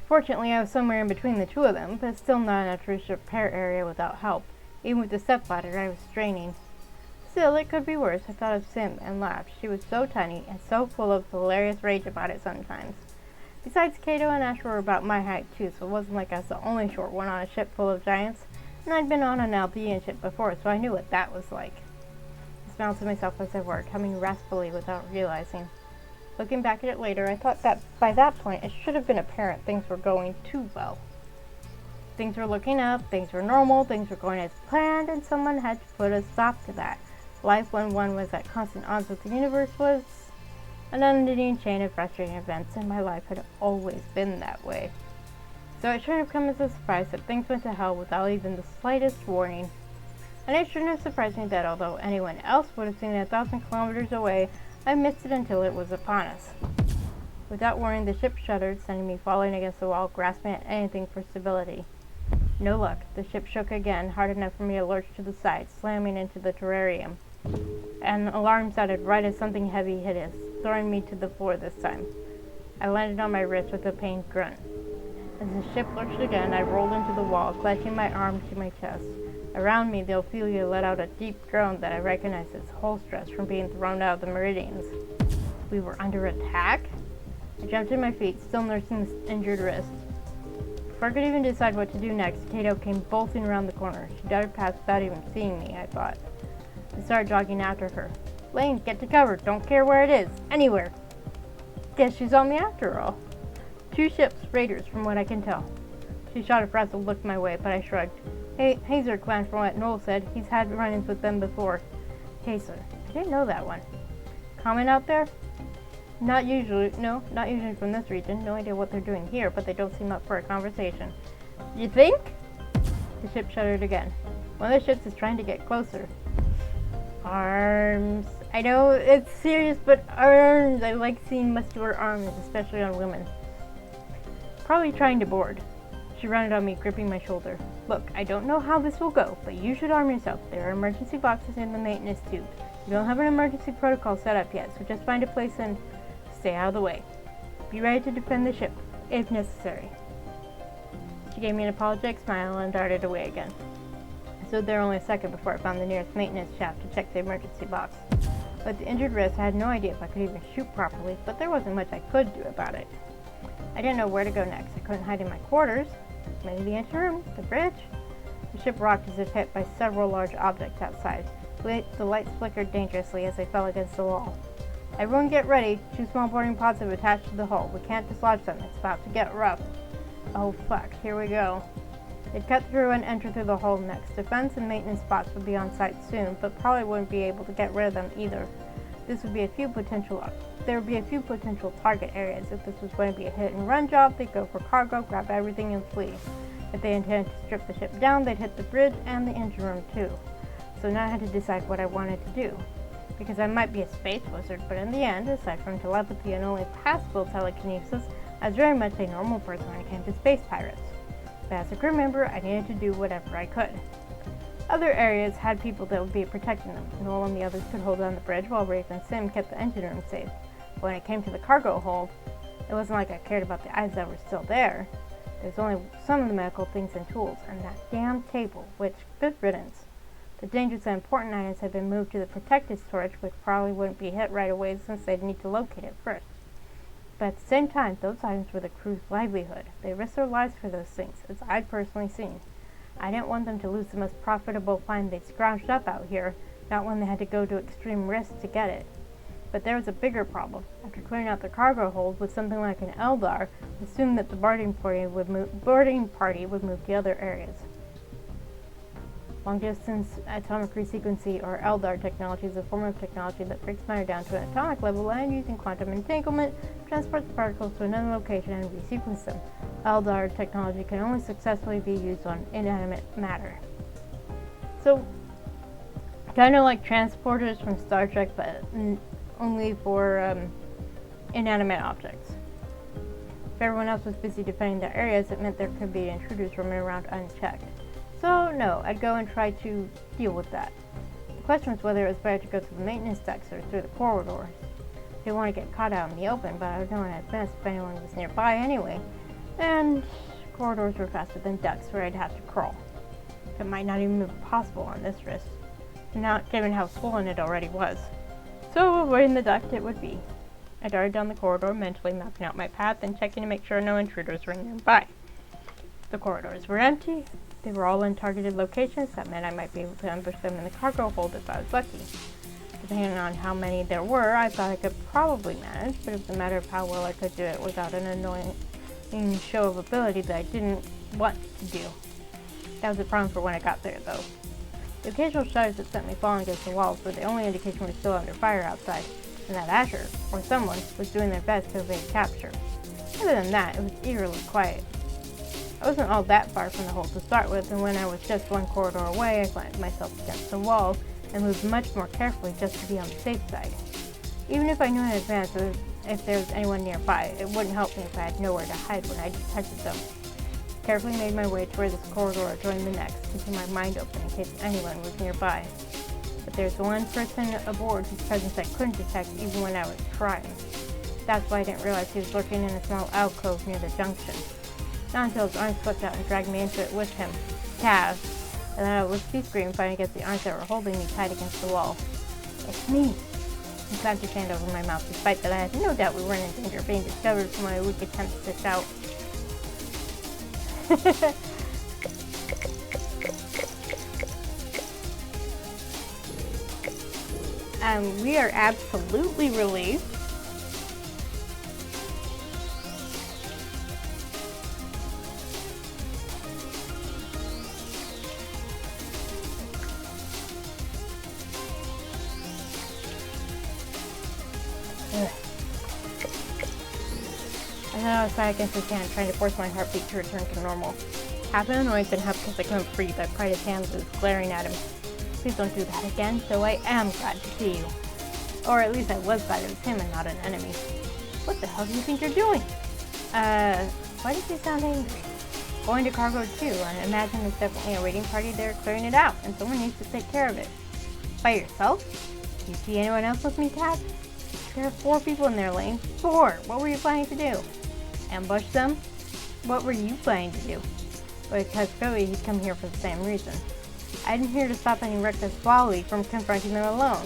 Fortunately, I was somewhere in between the two of them, but still not enough to reach the repair area without help, Even with the stepladder, I was straining. Still, it could be worse. I thought of Sim and laughed. She was so tiny and so full of hilarious rage about it sometimes. Besides, Kato and Ash were about my height too, so it wasn't like I was the only short one on a ship full of giants. And I'd been on an Aldean ship before, so I knew what that was like. I smiled to myself as I worked, humming raspily without realizing. Looking back at it later, I thought that by that point it should have been apparent things were going too well. Things were looking up, things were normal, things were going as planned, and someone had to put a stop to that. Life when one was at constant odds with the universe was an unending chain of frustrating events, and my life had always been that way. So it shouldn't have come as a surprise that things went to hell without even the slightest warning. And it shouldn't have surprised me that although anyone else would have seen it 1,000 kilometers away, I missed it until it was upon us. Without warning, the ship shuddered, sending me falling against the wall, grasping at anything for stability. No luck. The ship shook again, hard enough for me to lurch to the side, slamming into the terrarium. An alarm sounded right as something heavy hit us, throwing me to the floor this time. I landed on my wrist with a pained grunt. As the ship lurched again, I rolled into the wall, clutching my arm to my chest. Around me, the Ophelia let out a deep groan that I recognized as hull stress from being thrown out of the meridians. We were under attack? I jumped to my feet, still nursing the injured wrist. Before I could even decide what to do next, Kato came bolting around the corner. She darted past without even seeing me, I thought. I started jogging after her. Lane, get to cover. Don't care where it is. Anywhere. Guess she's on me after all. 2 ships, raiders, from what I can tell. She shot a frazzled look my way, but I shrugged. Hey, Hazer clan, from what Noel said. He's had run-ins with them before. Hazer. I didn't know that one. Common out there? Not usually from this region. No idea what they're doing here, but they don't seem up for a conversation. You think? The ship shuddered again. One of the ships is trying to get closer. Arms. I know it's serious, but arms. I like seeing muscular arms, especially on women. Probably trying to board. She rounded on me, gripping my shoulder. Look, I don't know how this will go, but you should arm yourself. There are emergency boxes in the maintenance tube. You don't have an emergency protocol set up yet, so just find a place and stay out of the way. Be ready to defend the ship, if necessary. She gave me an apologetic smile and darted away again. I stood there only a second before I found the nearest maintenance shaft to check the emergency box. With the injured wrist, I had no idea if I could even shoot properly, but there wasn't much I could do about it. I didn't know where to go next. I couldn't hide in my quarters. Maybe the engine room, the bridge. The ship rocked as if hit by several large objects outside. The lights flickered dangerously as they fell against the wall. Everyone get ready. 2 small boarding pods have attached to the hull. We can't dislodge them. It's about to get rough. Oh fuck, here we go. They'd cut through and enter through the hull next. Defense and maintenance spots would be on site soon, but probably wouldn't be able to get rid of them either. There would be a few potential target areas. If this was going to be a hit and run job, they'd go for cargo, grab everything and flee. If they intended to strip the ship down, they'd hit the bridge and the engine room too. So now I had to decide what I wanted to do. Because I might be a space wizard, but in the end, aside from telepathy and only passable telekinesis, I was very much a normal person when it came to space pirates. But as a crew member, I needed to do whatever I could. Other areas had people that would be protecting them. Noel and the others could hold down the bridge while Rafe and Sim kept the engine room safe. But when it came to the cargo hold, it wasn't like I cared about the items that were still there. There's only some of the medical things and tools, and that damn table, which, good riddance. The dangerous and important items had been moved to the protected storage, which probably wouldn't be hit right away since they'd need to locate it first. But at the same time, those items were the crew's livelihood. They risked their lives for those things, as I'd personally seen. I didn't want them to lose the most profitable find they'd scrounged up out here, not when they had to go to extreme risks to get it. But there was a bigger problem. After clearing out the cargo hold with something like an Eldar, assumed that the boarding party would move to other areas. Long-distance atomic resequencing, or Eldar technology, is a form of technology that breaks matter down to an atomic level and, using quantum entanglement, transports particles to another location and resequence them. Eldar technology can only successfully be used on inanimate matter. So, kind of like transporters from Star Trek, but only for inanimate objects. If everyone else was busy defending their areas, it meant there could be intruders roaming around unchecked. So, no, I'd go and try to deal with that. The question was whether it was better to go through the maintenance decks or through the corridors. I didn't want to get caught out in the open, but I would know in advance if anyone was nearby anyway. And corridors were faster than ducks, where I'd have to crawl. It might not even be possible on this wrist, not given how swollen it already was. So avoiding the duct it would be. I darted down the corridor, mentally mapping out my path and checking to make sure no intruders were nearby. The corridors were empty. They were all in targeted locations. That meant I might be able to ambush them in the cargo hold if I was lucky. Depending on how many there were, I thought I could probably manage, but it was a matter of how well I could do it without an annoying show of ability that I didn't want to do. That was a problem for when I got there, though. The occasional shutters that sent me falling against the walls were the only indication we were still under fire outside, and that Asher, or someone, was doing their best to evade capture. Other than that, it was eerily quiet. I wasn't all that far from the hold to start with, and when I was just one corridor away, I flattened myself against the wall and moved much more carefully just to be on the safe side. Even if I knew in advance if there was anyone nearby, it wouldn't help me if I had nowhere to hide when I detected them. Carefully made my way to where this corridor joined the next, keeping my mind open in case anyone was nearby. But there's one person aboard whose presence I couldn't detect even when I was trying. That's why I didn't realize he was lurking in a small alcove near the junction. Not until his arms slipped out and dragged me into it with him. Cav. And then I was screaming, fighting against the arms that were holding me tight against the wall. It's me. He slapped his hand over my mouth, despite that I had no doubt we weren't in danger of being discovered from my weak attempts to shout. We are absolutely relieved. I thought I was fighting against his hand, trying to force my heartbeat to return to normal. Half in annoyance and half because I couldn't breathe, I pried his hands and was glaring at him. Please don't do that again, though I am glad to see you. Or at least I was glad it was him and not an enemy. What the hell do you think you're doing? Why does he sound angry? Going to cargo too. I imagine there's definitely a raiding party there clearing it out, and someone needs to take care of it. By yourself? Do you see anyone else with me, Cat? There are 4 people in their lane. 4! What were you planning to do? Ambush them? What were you planning to do? Because clearly he'd come here for the same reason. I didn't here to stop any reckless Swally from confronting them alone.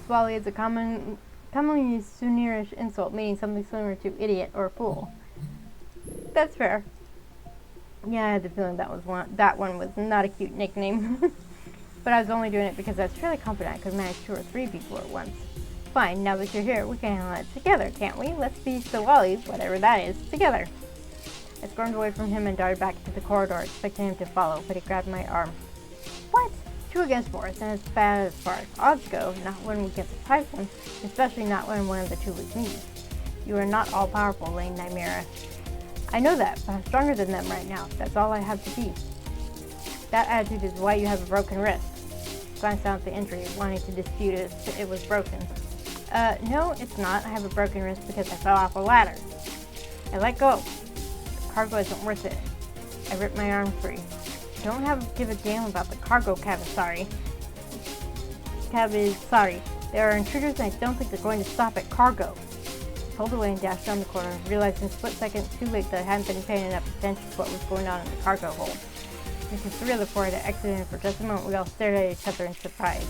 Swally is a commonly used Sunirish insult, meaning something similar to idiot or fool. That's fair. Yeah, I had the feeling that one was not a cute nickname. But I was only doing it because I was fairly confident I could manage 2 or 3 people at once. Fine, now that you're here, we can handle it together, can't we? Let's be Swally, whatever that is, together. I squirmed away from him and darted back into the corridor, expecting him to follow, but he grabbed my arm. What? 2 against 4, and as bad as far as odds go, not when we get the Typhon, especially not when one of the 2 was me. You are not all-powerful, Lane Nymera. I know that, but I'm stronger than them right now. That's all I have to be. That attitude is why you have a broken wrist. Glanced down at the injury, wanting to dispute if it was broken. No, it's not. I have a broken wrist because I fell off a ladder. I let go. The cargo isn't worth it. I ripped my arm free. Don't give a damn about the cargo, Cav is sorry. Cav is sorry. There are intruders and I don't think they're going to stop at cargo. I pulled away and dashed down the corridor, realizing in a split second too late that I hadn't been paying enough attention to what was going on in the cargo hold. With the 3 of the 4 had exited, and for just a moment we all stared at each other in surprise.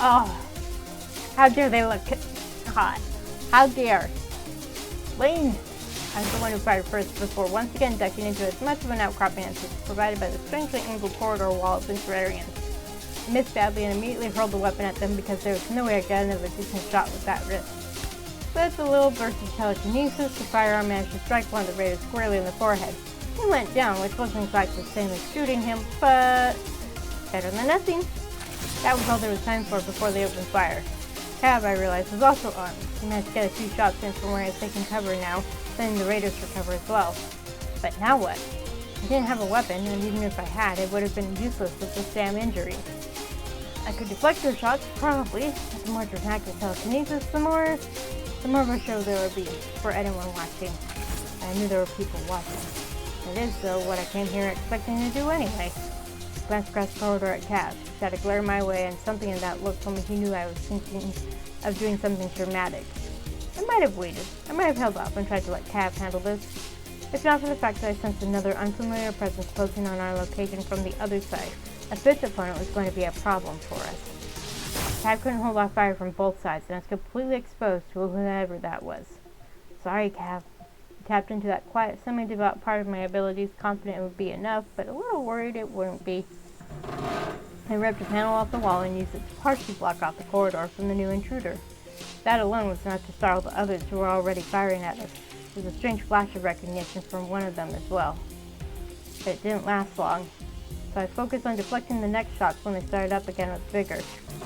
Oh, how dare they look hot. How dare. Lane! I was the one who fired first before once again ducking into as much of an outcropping as was provided by the strangely angled corridor wall of Interarians. I missed badly and immediately hurled the weapon at them because there was no way I got another decent shot with that wrist. But with a little burst of telekinesis, the firearm managed to strike one of the raiders squarely in the forehead. He went down, which wasn't exactly the same as shooting him, but better than nothing. That was all there was time for before they opened fire. Cav, I realized, was also armed. He managed to get a few shots in from where I was taking cover now, letting the raiders recover as well. But now what? I didn't have a weapon, and even if I had, it would have been useless with this damn injury. I could deflect their shots, probably. But the more dramatic the telekinesis, the more of a show there would be for anyone watching. I knew there were people watching. It is, though, what I came here expecting to do anyway. Glanced across the corridor at Cav. He had a glare my way, and something in that look told me he knew I was thinking of doing something dramatic. I might have waited. I might have held off and tried to let Cav handle this. If not for the fact that I sensed another unfamiliar presence closing on our location from the other side, a fifth opponent was going to be a problem for us. Cav couldn't hold off fire from both sides, and was completely exposed to whoever that was. Sorry, Cav. I tapped into that quiet, semi-devout part of my abilities, confident it would be enough, but a little worried it wouldn't be. I ripped a panel off the wall and used it to partially block off the corridor from the new intruder. That alone was enough to startle the others who were already firing at us. There was a strange flash of recognition from one of them as well. But it didn't last long, so I focused on deflecting the next shots when they started up again with vigor.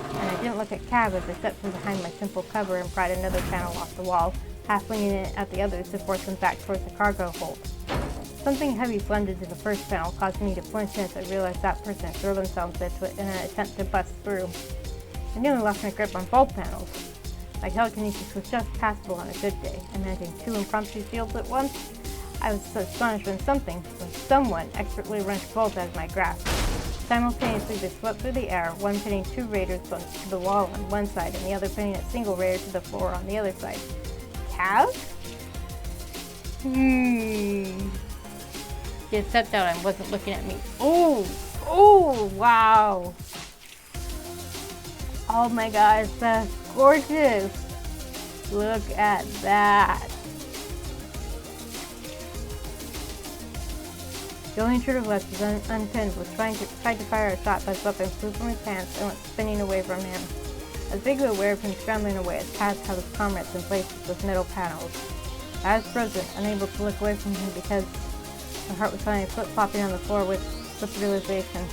And I didn't look at Cav as I stepped from behind my simple cover and pried another panel off the wall, half flinging it at the others to force them back towards the cargo hold. Something heavy slammed into the first panel, causing me to flinch as I realized that person had thrown themselves into it in an attempt to bust through. I nearly lost my grip on both panels. My telekinesis was just passable on a good day, and managing 2 impromptu shields at once. I was so astonished when someone expertly wrenched both out of my grasp. Simultaneously, they swept through the air, one pinning 2 raiders to the wall on one side, and the other pinning a single raider to the floor on the other side. Cav? He had stepped out and wasn't looking at me. Oh, wow. Oh my gosh, that's gorgeous. Look at that. The only intruder left was unpinned, was tried to fire a shot, but his weapon flew from his hands and went spinning away from him. I was vaguely aware of him scrambling away as Paz held his comrades in place with metal panels. I was frozen, unable to look away from him because my heart was suddenly flip-flopping on the floor with realization.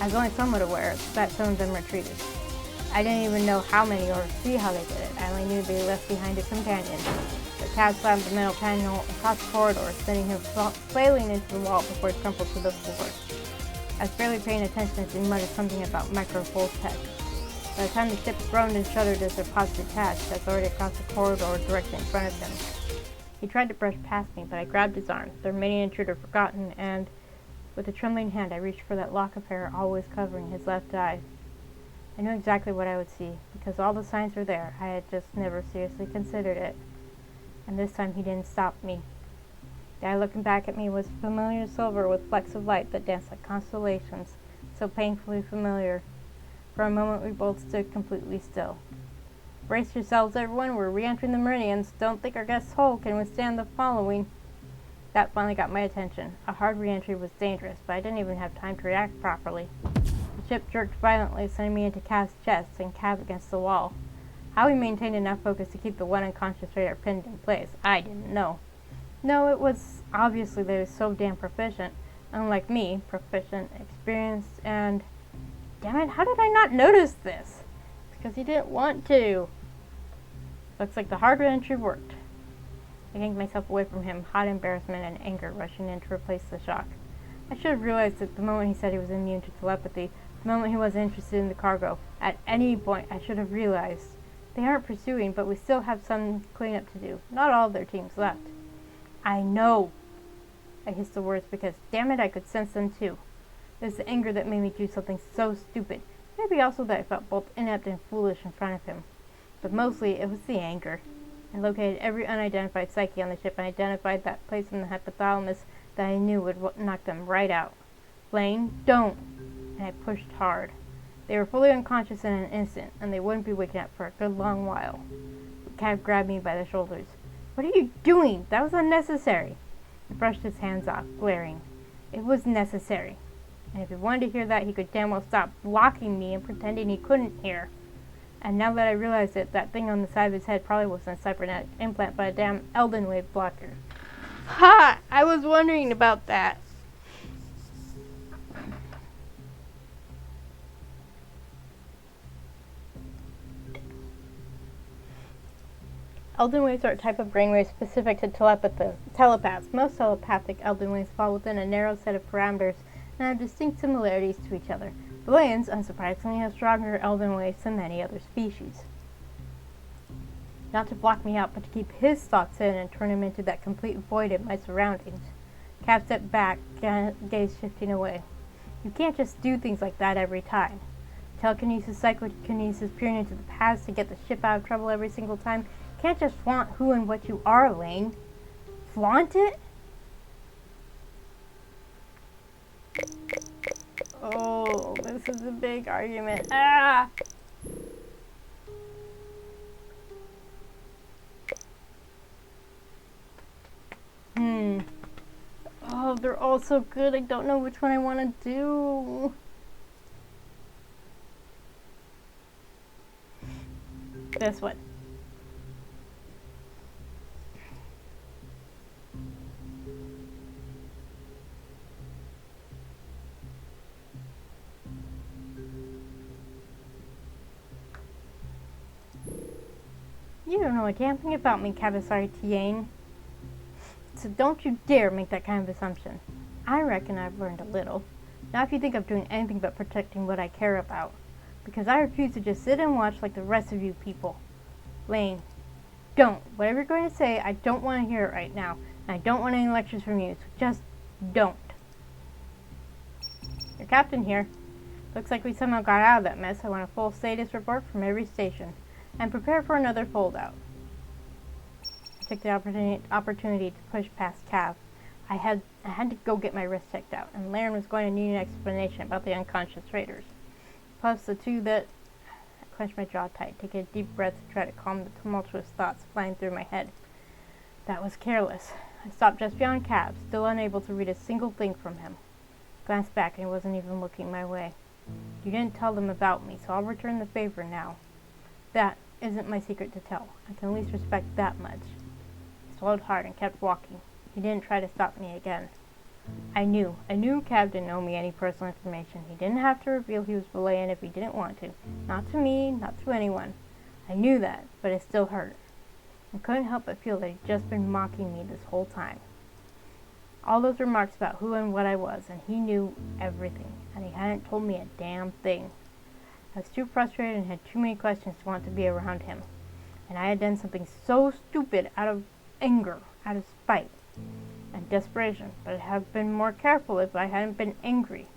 I was only somewhat aware that some of them retreated. I didn't even know how many or see how they did it. I only knew they left behind a companion. The Cav slammed the metal panel across the corridor, sending him flailing into the wall before he crumpled to the floor. I was barely paying attention as he muttered something about micro-full tech. By the time the ship groaned and shuddered as their pods detached, I was already across the corridor directly in front of him. He tried to brush past me, but I grabbed his arm, the remaining intruder forgotten, and with a trembling hand I reached for that lock of hair always covering his left eye. I knew exactly what I would see, because all the signs were there. I had just never seriously considered it. And this time he didn't stop me. The eye looking back at me was familiar silver with flecks of light that danced like constellations, so painfully familiar. For a moment we both stood completely still. Brace yourselves, everyone. We're re-entering the meridians. Don't think our guest's hull can withstand the following. That finally got my attention. A hard re-entry was dangerous, but I didn't even have time to react properly. The ship jerked violently, sending me into Cav's chest and Cav against the wall. How he maintained enough focus to keep the one unconscious raider pinned in place, I didn't know. No, it was obviously that he was so damn proficient. Unlike me, proficient, experienced, and... Damn it, how did I not notice this? Because he didn't want to. Looks like the hard re-entry worked. I yanked myself away from him, hot embarrassment and anger rushing in to replace the shock. I should have realized at the moment he said he was immune to telepathy, the moment he wasn't interested in the cargo. At any point, I should have realized. They aren't pursuing, but we still have some cleanup to do. Not all of their teams left. I know. I hissed the words because, damn it, I could sense them too. It was the anger that made me do something so stupid. Maybe also that I felt both inept and foolish in front of him. But mostly, it was the anger. I located every unidentified psyche on the ship and identified that place in the hypothalamus that I knew would knock them right out. Blaine, don't! And I pushed hard. They were fully unconscious in an instant, and they wouldn't be waking up for a good long while. Cav grabbed me by the shoulders. What are you doing? That was unnecessary. He brushed his hands off, glaring. It was necessary. And if he wanted to hear that, he could damn well stop blocking me and pretending he couldn't hear. And now that I realized it, that thing on the side of his head probably wasn't a cybernetic implant, but a damn Elden wave blocker. Ha! I was wondering about that. Elden waves are a type of brainwave specific to telepaths. Most telepathic Elden waves fall within a narrow set of parameters and have distinct similarities to each other. Belians, unsurprisingly, have stronger Elden waves than many other species. Not to block me out, but to keep his thoughts in and turn him into that complete void in my surroundings. Cav stepped back, gaze shifting away. You can't just do things like that every time. Telekinesis, psychokinesis, peering into the past to get the ship out of trouble every single time. Can't just flaunt who and what you are, Lane. Flaunt it? This is a big argument. Ah! Oh, they're all so good. I don't know which one I want to do. This one. You don't know a damn thing about me, Cabasari Tiane. So don't you dare make that kind of assumption. I reckon I've learned a little. Now if you think I'm doing anything but protecting what I care about. Because I refuse to just sit and watch like the rest of you people. Lane, don't. Whatever you're going to say, I don't want to hear it right now. And I don't want any lectures from you, so just don't. Your captain here. Looks like we somehow got out of that mess. I want a full status report from every station. And prepare for another foldout. I took the opportunity to push past Cav. I had to go get my wrist checked out, and Laren was going to need an explanation about the unconscious raiders. Plus the two that... I clenched my jaw tight, taking a deep breath to try to calm the tumultuous thoughts flying through my head. That was careless. I stopped just beyond Cav, still unable to read a single thing from him. Glanced back, and he wasn't even looking my way. You didn't tell them about me, so I'll return the favor now. That isn't my secret to tell. I can at least respect that much. I swallowed hard and kept walking. He didn't try to stop me again. I knew Cav didn't owe me any personal information. He didn't have to reveal he was Valayan if he didn't want to. Not to me, not to anyone. I knew that, but it still hurt. I couldn't help but feel that he'd just been mocking me this whole time. All those remarks about who and what I was, and he knew everything, and he hadn't told me a damn thing. I was too frustrated and had too many questions to want to be around him. And I had done something so stupid out of anger, out of spite, and desperation, but I'd have been more careful if I hadn't been angry.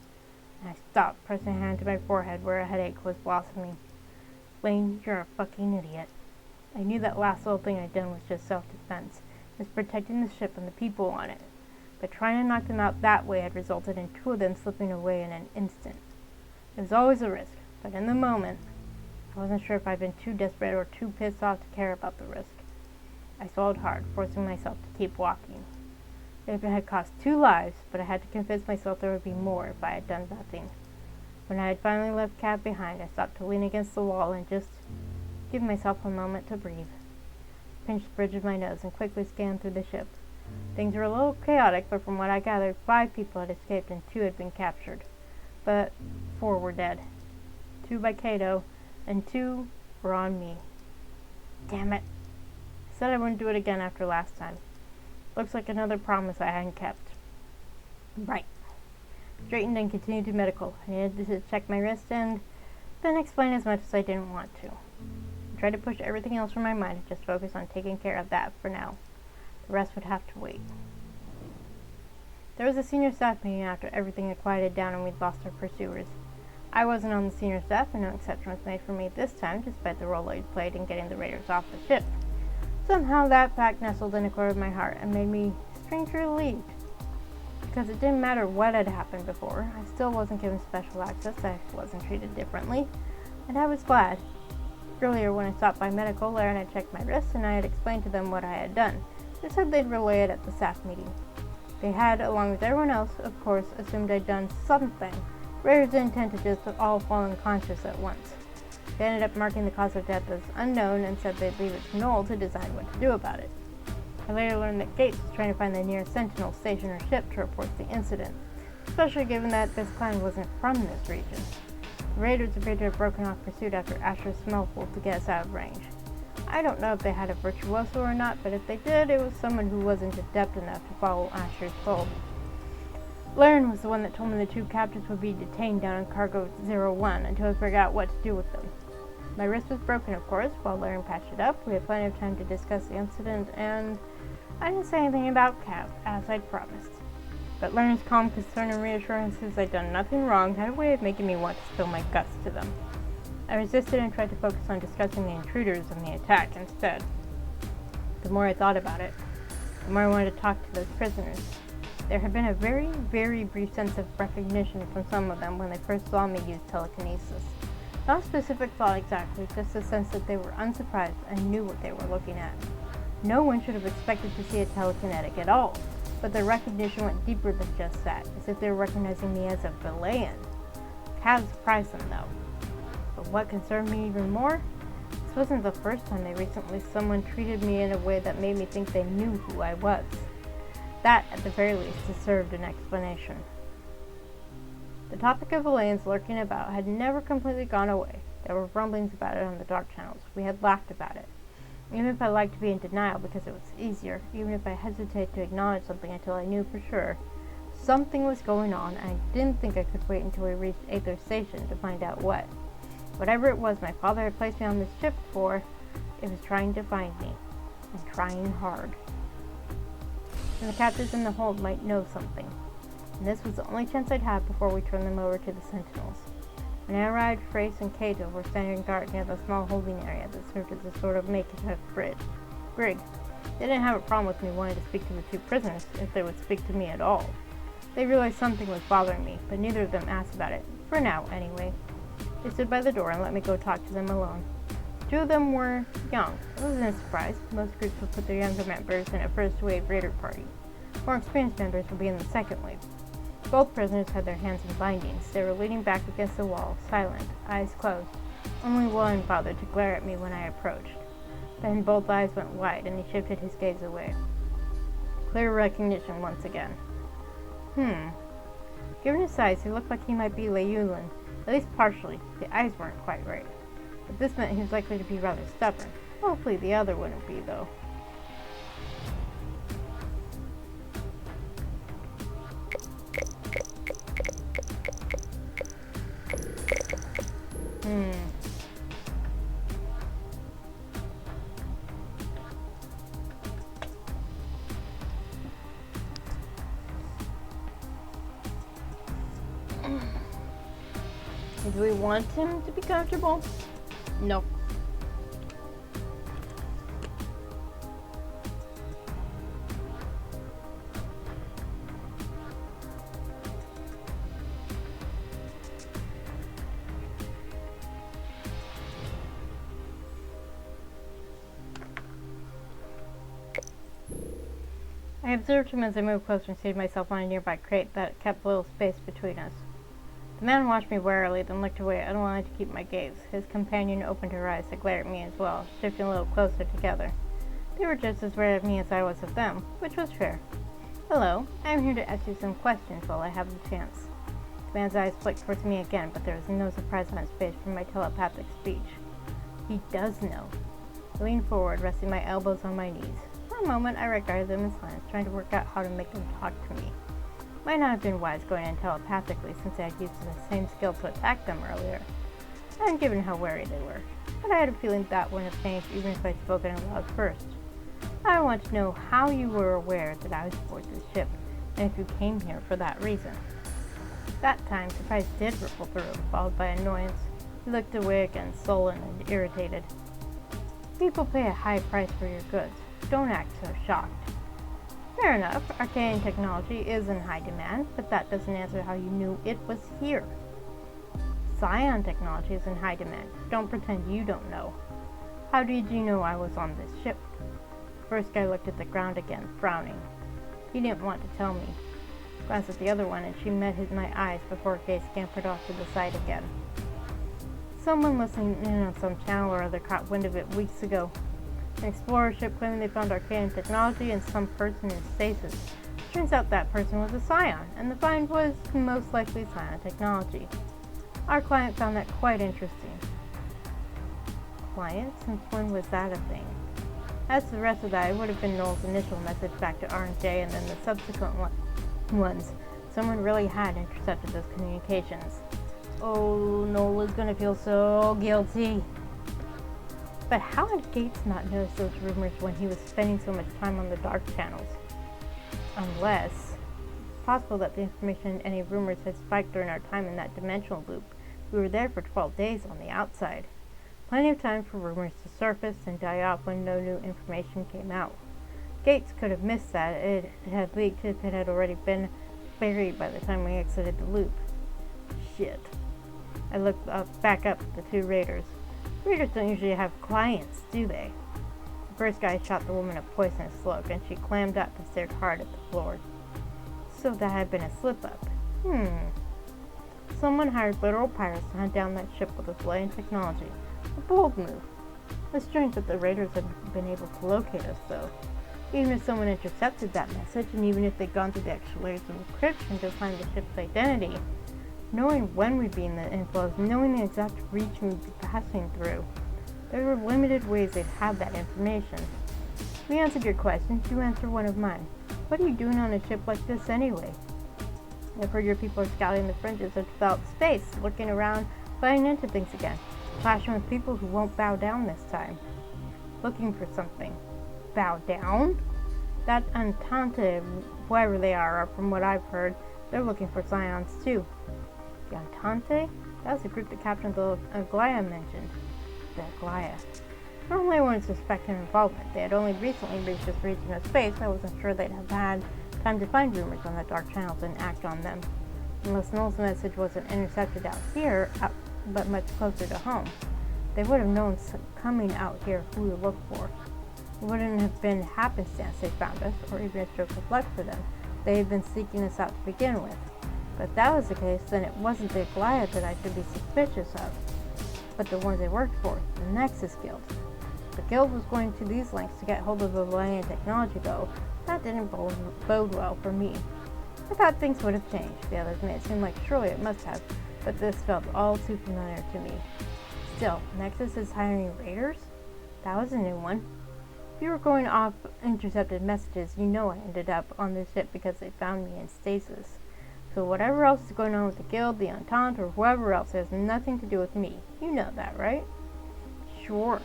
And I stopped, pressing a hand to my forehead where a headache was blossoming. Lane, you're a fucking idiot. I knew that last little thing I'd done was just self-defense. It was protecting the ship and the people on it. But trying to knock them out that way had resulted in two of them slipping away in an instant. It was always a risk. But in the moment, I wasn't sure if I'd been too desperate or too pissed off to care about the risk. I swallowed hard, forcing myself to keep walking. It had cost 2 lives, but I had to convince myself there would be more if I had done nothing. When I had finally left Cav behind, I stopped to lean against the wall and just give myself a moment to breathe. I pinched the bridge of my nose and quickly scanned through the ship. Things were a little chaotic, but from what I gathered, 5 people had escaped and 2 had been captured. But 4 were dead. 2 by Kato, and 2 were on me. Damn it. I said I wouldn't do it again after last time. Looks like another promise I hadn't kept. Right. Straightened and continued to medical. I needed to check my wrist and then explain as much as I didn't want to. I tried to push everything else from my mind and just focus on taking care of that for now. The rest would have to wait. There was a senior staff meeting after everything had quieted down and we'd lost our pursuers. I wasn't on the senior staff, and no exception was made for me this time, despite the role I'd played in getting the raiders off the ship. Somehow that fact nestled in a corner of my heart and made me strangely relieved. Because it didn't matter what had happened before, I still wasn't given special access, I wasn't treated differently, and I was glad. Earlier when I stopped by medical, Laren had checked my wrist, and I had explained to them what I had done. They said they'd relay it at the staff meeting. They had, along with everyone else, of course, assumed I'd done something. Raiders didn't intend to just all fall unconscious at once. They ended up marking the cause of death as unknown and said they'd leave it to Noel to decide what to do about it. I later learned that Gates was trying to find the nearest Sentinel station or ship to report the incident, especially given that this clan wasn't from this region. The raiders appeared to have broken off pursuit after Asher's smellful to get us out of range. I don't know if they had a virtuoso or not, but if they did, it was someone who wasn't adept enough to follow Asher's soul. Laren was the one that told me the 2 captives would be detained down in Cargo 01 until I figured out what to do with them. My wrist was broken, of course. While Laren patched it up, we had plenty of time to discuss the incident, and I didn't say anything about Cav, as I'd promised. But Laren's calm concern and reassurances I'd done nothing wrong had a way of making me want to spill my guts to them. I resisted and tried to focus on discussing the intruders and the attack instead. The more I thought about it, the more I wanted to talk to those prisoners. There had been a very, very brief sense of recognition from some of them when they first saw me use telekinesis. Not a specific thought exactly, just a sense that they were unsurprised and knew what they were looking at. No one should have expected to see a telekinetic at all, but their recognition went deeper than just that, as if they were recognizing me as a villain. Kind of surprised them though. But what concerned me even more? This wasn't the first time someone treated me in a way that made me think they knew who I was. That, at the very least, deserved an explanation. The topic of aliens lurking about had never completely gone away. There were rumblings about it on the dark channels. We had laughed about it. Even if I liked to be in denial because it was easier, even if I hesitated to acknowledge something until I knew for sure, something was going on, and I didn't think I could wait until we reached Aether Station to find out what. Whatever it was my father had placed me on this ship for, it was trying to find me, and trying hard. And the captives in the hold might know something, and this was the only chance I'd have before we turned them over to the Sentinels. When I arrived, Frace and Kato were standing guard near the small holding area that served as a sort of makeshift brig. They didn't have a problem with me wanting to speak to the two prisoners, if they would speak to me at all. They realized something was bothering me, but neither of them asked about it, for now anyway. They stood by the door and let me go talk to them alone. Two of them were young. It wasn't a surprise. Most groups would put their younger members in a first wave raider party. More experienced members would be in the second wave. Both prisoners had their hands in bindings. They were leaning back against the wall, silent, eyes closed. Only one bothered to glare at me when I approached. Then both eyes went wide, and he shifted his gaze away. Clear recognition once again. Given his size, he looked like he might be Layulan, at least partially. The eyes weren't quite right. But this meant he was likely to be rather stubborn. Hopefully the other wouldn't be, though. Do we want him to be comfortable? No. I observed him as I moved closer and seated myself on a nearby crate that kept a little space between us. The man watched me warily, then looked away, unwilling to keep my gaze. His companion opened her eyes to glare at me as well, shifting a little closer together. They were just as wary of me as I was of them, which was fair. Hello, I am here to ask you some questions while I have the chance. The man's eyes flicked towards me again, but there was no surprise on his face from my telepathic speech. He does know. I leaned forward, resting my elbows on my knees. For a moment, I regarded them in silence, trying to work out how to make them talk to me. Might not have been wise going in telepathically, since I had used the same skill to attack them earlier, and given how wary they were. But I had a feeling that wouldn't have changed even if I'd spoken aloud first. I want to know how you were aware that I was aboard this ship, and if you came here for that reason. That time, surprise did ripple through him, followed by annoyance. He looked away again, sullen and irritated. People pay a high price for your goods. Don't act so shocked. Fair enough, arcane technology is in high demand, but that doesn't answer how you knew it was here. Scion technology is in high demand. Don't pretend you don't know. How did you know I was on this ship? The first guy looked at the ground again, frowning. He didn't want to tell me. Glanced at the other one, and she met my eyes before her gaze scampered off to the side again. Someone listening in on some channel or other caught wind of it weeks ago. An explorer ship claiming they found arcane technology and some person in stasis. Turns out that person was a scion, and the find was most likely scion technology. Our client found that quite interesting. Client? Since when was that a thing? As to the rest of that, it would have been Noel's initial message back to R&J and then the subsequent ones. Someone really had intercepted those communications. Oh, Noel is gonna feel so guilty. But how had Gates not noticed those rumors when he was spending so much time on the dark channels? Unless it's possible that the information and any rumors had spiked during our time in that dimensional loop. We were there for 12 days on the outside. Plenty of time for rumors to surface and die off when no new information came out. Gates could have missed that. It had leaked if it had already been buried by the time we exited the loop. Shit. I looked back up at the two raiders. Raiders don't usually have clients, do they? The first guy shot the woman a poisonous look, and she clammed up and stared hard at the floor. So that had been a slip-up. Someone hired literal pirates to hunt down that ship with its alien technology. A bold move. It's strange that the raiders have been able to locate us, though. Even if someone intercepted that message, and even if they'd gone through the extra layers of encryption to find the ship's identity, knowing when we'd be in the inflows, knowing the exact region we'd be passing through, there were limited ways they'd have that information. We answered your questions, you answer one of mine. What are you doing on a ship like this anyway? I've heard your people are scouting the fringes of developed space, looking around, buying into things again, clashing with people who won't bow down this time. Looking for something. Bow down? That Entente, whoever they are, from what I've heard, they're looking for Scions too. The Entente? That was the group that Captain Glaya mentioned. The Glaya. Normally I wouldn't suspect their involvement. They had only recently reached this region of space. I wasn't sure they'd have had time to find rumors on the dark channels and act on them. Unless Null's message wasn't intercepted out here, but much closer to home. They would have known coming out here who to look for. It wouldn't have been happenstance they found us, or even a stroke of luck for them. They had been seeking us out to begin with. But if that was the case, then it wasn't the Goliath that I should be suspicious of, but the ones they worked for, the Nexus Guild. The guild was going to these lengths to get hold of the alien technology, though. That didn't bode well for me. I thought things would have changed. The others made it seem like surely it must have, but this felt all too familiar to me. Still, Nexus is hiring raiders? That was a new one. If you were going off intercepted messages, you know I ended up on this ship because they found me in stasis. So whatever else is going on with the guild, the Entente, or whoever else has nothing to do with me. You know that, right? Sure.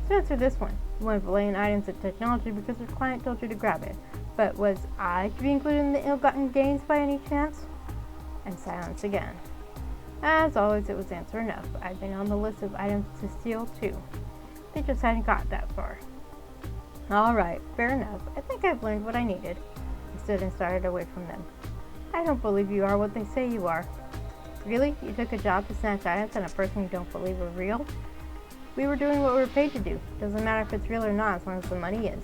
So answer this one. You wanted alien items and technology because your client told you to grab it. But was I to be included in the ill-gotten gains by any chance? And silence again. As always, it was answer enough. I'd been on the list of items to steal too. They just hadn't got that far. Alright, fair enough. I think I've learned what I needed. I stood and started away from them. I don't believe you are what they say you are. Really? You took a job to snatch items on a person you don't believe are real? We were doing what we were paid to do. Doesn't matter if it's real or not as long as the money is.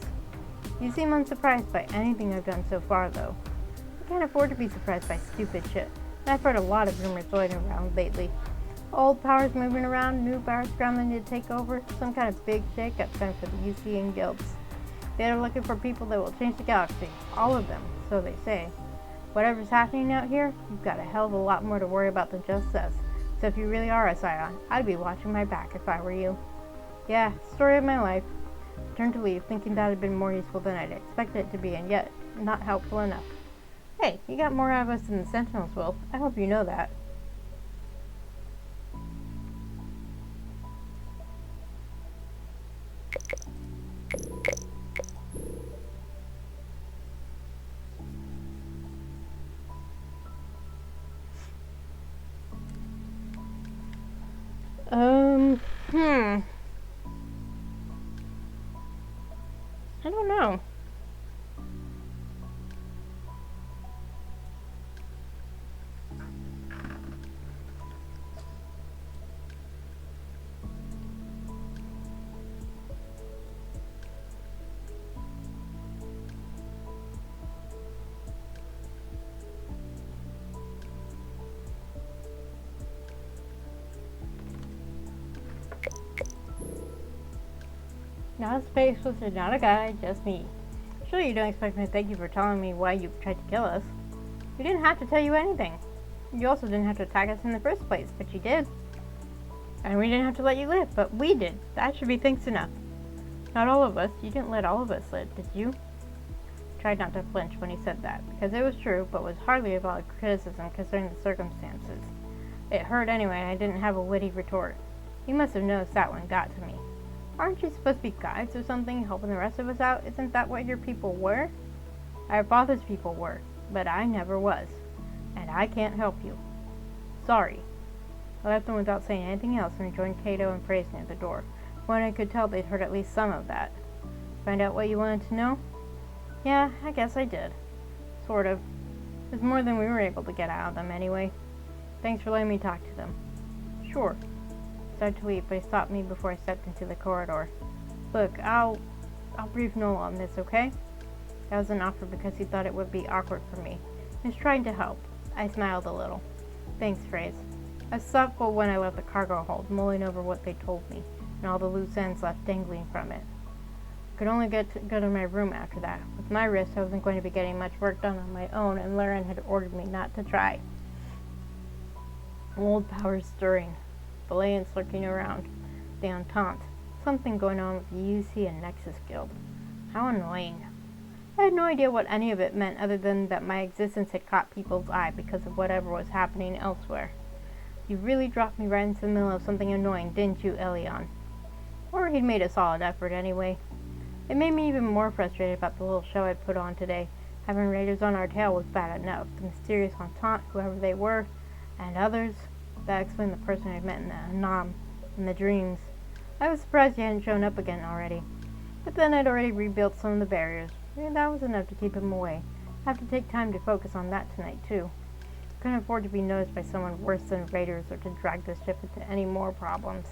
You seem unsurprised by anything I've done so far, though. I can't afford to be surprised by stupid shit. And I've heard a lot of rumors floating around lately. Old powers moving around, new powers scrambling to take over, some kind of big shake-up time for the UC and guilds. They're looking for people that will change the galaxy. All of them, so they say. Whatever's happening out here, you've got a hell of a lot more to worry about than just us. So if you really are a Scion, I'd be watching my back if I were you. Yeah, story of my life. I turned to leave, thinking that had been more useful than I'd expected it to be, and yet not helpful enough. Hey, you got more out of us than the Sentinels will. I hope you know that. I don't know. Not a space wizard, not a guide, just me. Surely you don't expect me to thank you for telling me why you tried to kill us. We didn't have to tell you anything. You also didn't have to attack us in the first place, but you did. And we didn't have to let you live, but we did. That should be thanks enough. Not all of us. You didn't let all of us live, did you? I tried not to flinch when he said that, because it was true, but was hardly a valid criticism considering the circumstances. It hurt anyway, and I didn't have a witty retort. He must have noticed that one got to me. Aren't you supposed to be guides or something, helping the rest of us out? Isn't that what your people were? Our father's people were, but I never was. And I can't help you. Sorry. I left them without saying anything else and rejoined Cato and Praise near the door. When I could tell they'd heard at least some of that. Find out what you wanted to know? Yeah, I guess I did. Sort of. It was more than we were able to get out of them anyway. Thanks for letting me talk to them. Sure. I started to leave, but he stopped me before I stepped into the corridor. Look, I'll brief Noel on this, okay? That was an offer because he thought it would be awkward for me. He was trying to help. I smiled a little. Thanks, Phrase. I was thoughtful when I left the cargo hold, mulling over what they told me, and all the loose ends left dangling from it. I could only go to my room after that. With my wrist, I wasn't going to be getting much work done on my own, and Laren had ordered me not to try. Old powers stirring. Belayans lurking around. The Entente. Something going on with the UC and Nexus Guild. How annoying. I had no idea what any of it meant other than that my existence had caught people's eye because of whatever was happening elsewhere. You really dropped me right into the middle of something annoying, didn't you, Elion? Or he'd made a solid effort anyway. It made me even more frustrated about the little show I'd put on today. Having raiders on our tail was bad enough. The mysterious Entente, whoever they were, and others. That explained the person I'd met in the Anam, in the dreams. I was surprised he hadn't shown up again already. But then I'd already rebuilt some of the barriers. And that was enough to keep him away. I have to take time to focus on that tonight, too. I couldn't afford to be noticed by someone worse than raiders or to drag this ship into any more problems.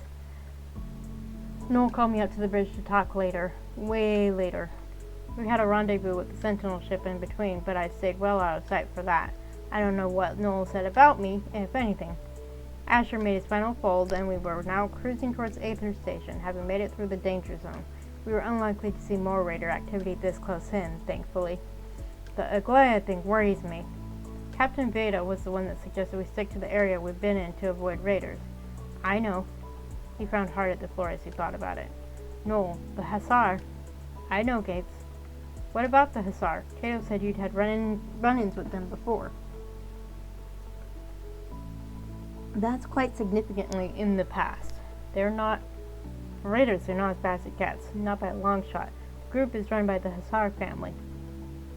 Noel called me up to the bridge to talk later. Way later. We had a rendezvous with the Sentinel ship in between, but I stayed well out of sight for that. I don't know what Noel said about me, if anything. Asher made his final fold, and we were now cruising towards Aether Station, having made it through the danger zone. We were unlikely to see more raider activity this close in, thankfully. The Aglaia thing worries me. Captain Veda was the one that suggested we stick to the area we've been in to avoid raiders. I know. He frowned hard at the floor as he thought about it. Noel, the Hussar. I know, Gates. What about the Hussar? Cato said you'd had run-ins with them before. That's quite significantly in the past. They're not raiders are not as bad as it gets, not by a long shot. The group is run by the Hussar family.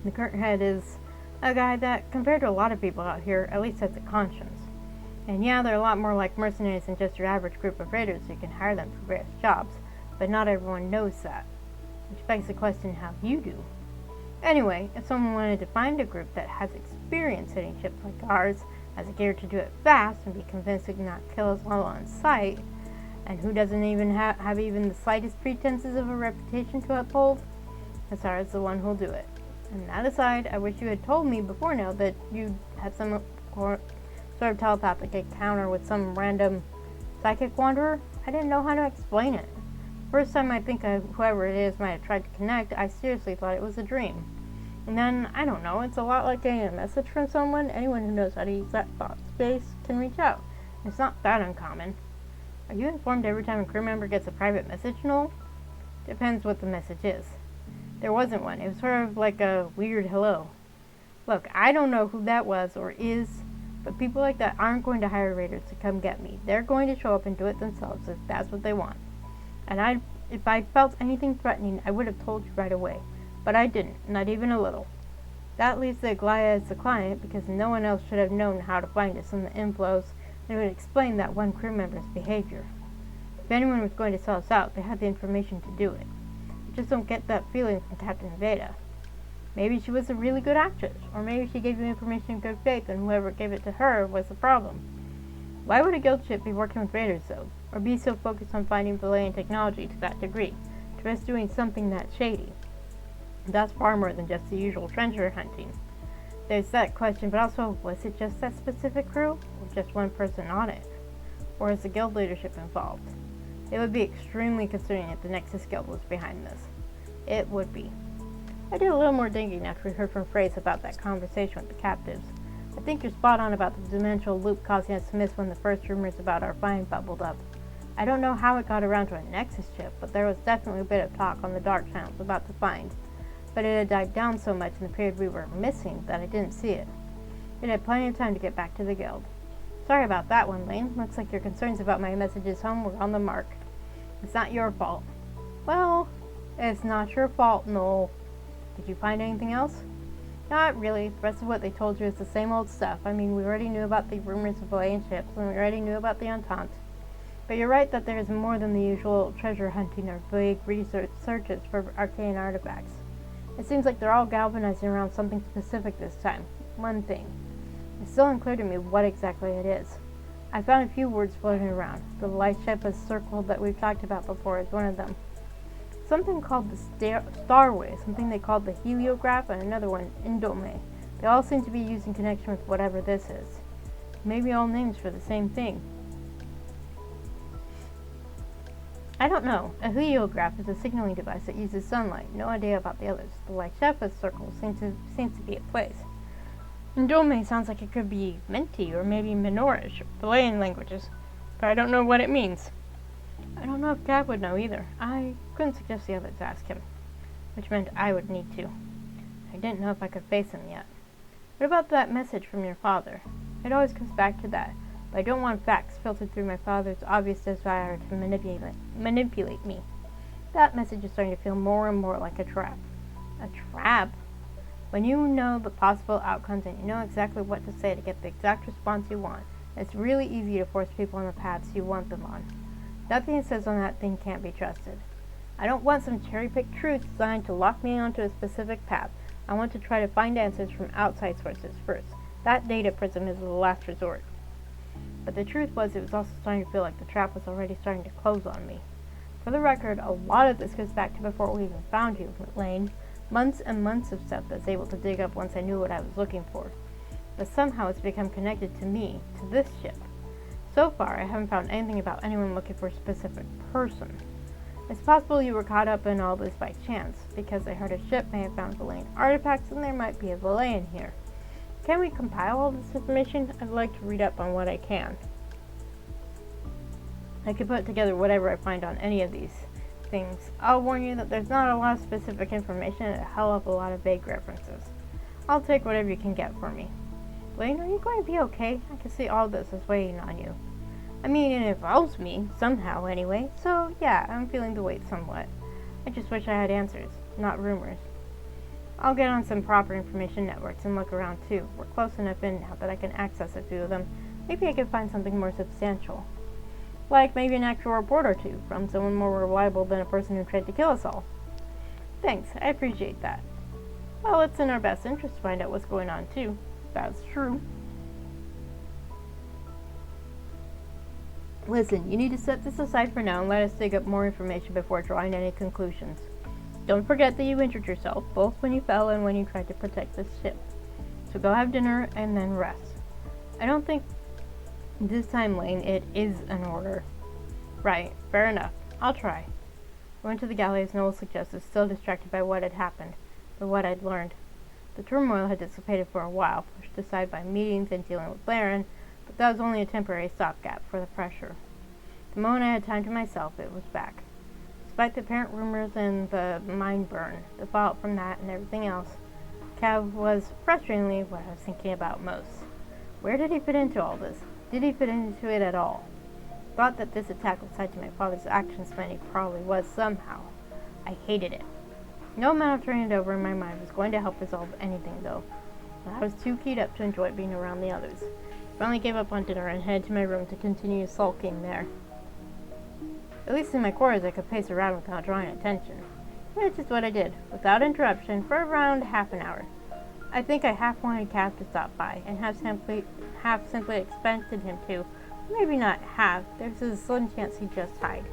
The current head is a guy that, compared to a lot of people out here, at least has a conscience. And yeah, they're a lot more like mercenaries than just your average group of raiders, so you can hire them for various jobs, but not everyone knows that. Which begs the question how you do. Anyway, if someone wanted to find a group that has experience hitting ships like ours, has a gear to do it fast, and be convinced it cannot kill us all on sight, and who doesn't even have even the slightest pretenses of a reputation to uphold, Hussar is the one who'll do it. And that aside, I wish you had told me before now that you'd had some sort of telepathic encounter with some random psychic wanderer. I didn't know how to explain it. First time I think whoever it is might have tried to connect, I seriously thought it was a dream. And then, I don't know, it's a lot like getting a message from someone. Anyone who knows how to use that thought space can reach out. It's not that uncommon. Are you informed every time a crew member gets a private message, Noel? Depends what the message is. There wasn't one. It was sort of like a weird hello. Look, I don't know who that was or is, but people like that aren't going to hire raiders to come get me. They're going to show up and do it themselves if that's what they want. And if I felt anything threatening, I would have told you right away. But I didn't, not even a little. That leaves the Aglaia as the client, because no one else should have known how to find us in the inflows, and it would explain that one crew member's behavior. If anyone was going to sell us out, they had the information to do it. I just don't get that feeling from Captain Veda. Maybe she was a really good actress, or maybe she gave you information in good faith, and whoever gave it to her was the problem. Why would a guild ship be working with raiders, though, or be so focused on finding Valayan technology to that degree, to risk doing something that shady? That's far more than just the usual treasure hunting. There's that question, but also, was it just that specific crew, or just one person on it? Or is the guild leadership involved? It would be extremely concerning if the Nexus Guild was behind this. It would be. I did a little more digging after we heard from Phrase about that conversation with the captives. I think you're spot on about the dimensional loop causing us to miss when the first rumors about our find bubbled up. I don't know how it got around to a Nexus chip, but there was definitely a bit of talk on the dark channels about the find. But it had died down so much in the period we were missing that I didn't see it. It had plenty of time to get back to the guild. Sorry about that one, Lane. Looks like your concerns about my messages home were on the mark. It's not your fault. Well, it's not your fault, Noel. Did you find anything else? Not really. The rest of what they told you is the same old stuff. I mean, we already knew about the rumors of alien ships, and we already knew about the Entente. But you're right that there is more than the usual treasure hunting or vague research searches for arcane artifacts. It seems like they're all galvanizing around something specific this time. One thing. It's still unclear to me what exactly it is. I found a few words floating around. The light shaped circle that we've talked about before is one of them. Something called the starway, something they called the heliograph, and another one, indome. They all seem to be used in connection with whatever this is. Maybe all names for the same thing. I don't know. A heliograph is a signaling device that uses sunlight. No idea about the others. The light shaped circle seems to be a place. Indome sounds like it could be Menti or maybe Minorish, Malayan languages, but I don't know what it means. I don't know if Gav would know either. I couldn't suggest the others ask him, which meant I would need to. I didn't know if I could face him yet. What about that message from your father? It always comes back to that, but I don't want facts filtered through my father's obvious desire to manipulate me. That message is starting to feel more and more like a trap. A trap? When you know the possible outcomes and you know exactly what to say to get the exact response you want, it's really easy to force people on the paths you want them on. Nothing it says on that thing can't be trusted. I don't want some cherry-picked truth designed to lock me onto a specific path. I want to try to find answers from outside sources first. That data prism is the last resort. But the truth was, it was also starting to feel like the trap was already starting to close on me. For the record, a lot of this goes back to before we even found you, Lane. Months and months of stuff that's able to dig up once I knew what I was looking for. But somehow it's become connected to me, to this ship. So far, I haven't found anything about anyone looking for a specific person. It's possible you were caught up in all this by chance, because I heard a ship may have found Valayan artifacts and there might be a Valayan here. Can we compile all this information? I'd like to read up on what I can. I could put together whatever I find on any of these things. I'll warn you that there's not a lot of specific information and a hell of a lot of vague references. I'll take whatever you can get for me. Lane, are you going to be okay? I can see all this is weighing on you. I mean, it involves me, somehow anyway, so yeah, I'm feeling the weight somewhat. I just wish I had answers, not rumors. I'll get on some proper information networks and look around too. We're close enough in now that I can access a few of them. Maybe I can find something more substantial. Like maybe an actual report or two from someone more reliable than a person who tried to kill us all. Thanks, I appreciate that. Well, it's in our best interest to find out what's going on too. That's true. Listen, you need to set this aside for now and let us dig up more information before drawing any conclusions. Don't forget that you injured yourself, both when you fell and when you tried to protect this ship. So go have dinner and then rest. I don't think this time, Lane, it is an order. Right, fair enough. I'll try. I went to the galley as Noel suggested, still distracted by what had happened, by what I'd learned. The turmoil had dissipated for a while, pushed aside by meetings and dealing with Laren, but that was only a temporary stopgap for the pressure. The moment I had time to myself, it was back. Despite the apparent rumors and the mind burn, the fallout from that and everything else, Cav was frustratingly what I was thinking about most. Where did he fit into all this? Did he fit into it at all? Thought that this attack was tied to my father's actions meant he probably was somehow. I hated it. No amount of turning it over in my mind was going to help resolve anything, though. But I was too keyed up to enjoy being around the others. Finally gave up on dinner and headed to my room to continue sulking there. At least in my quarters I could pace around without drawing attention. Which is what I did, without interruption, for around half an hour. I think I half wanted Cav to stop by, and half simply expected him to. Maybe not half, there's a slim chance he'd just hide.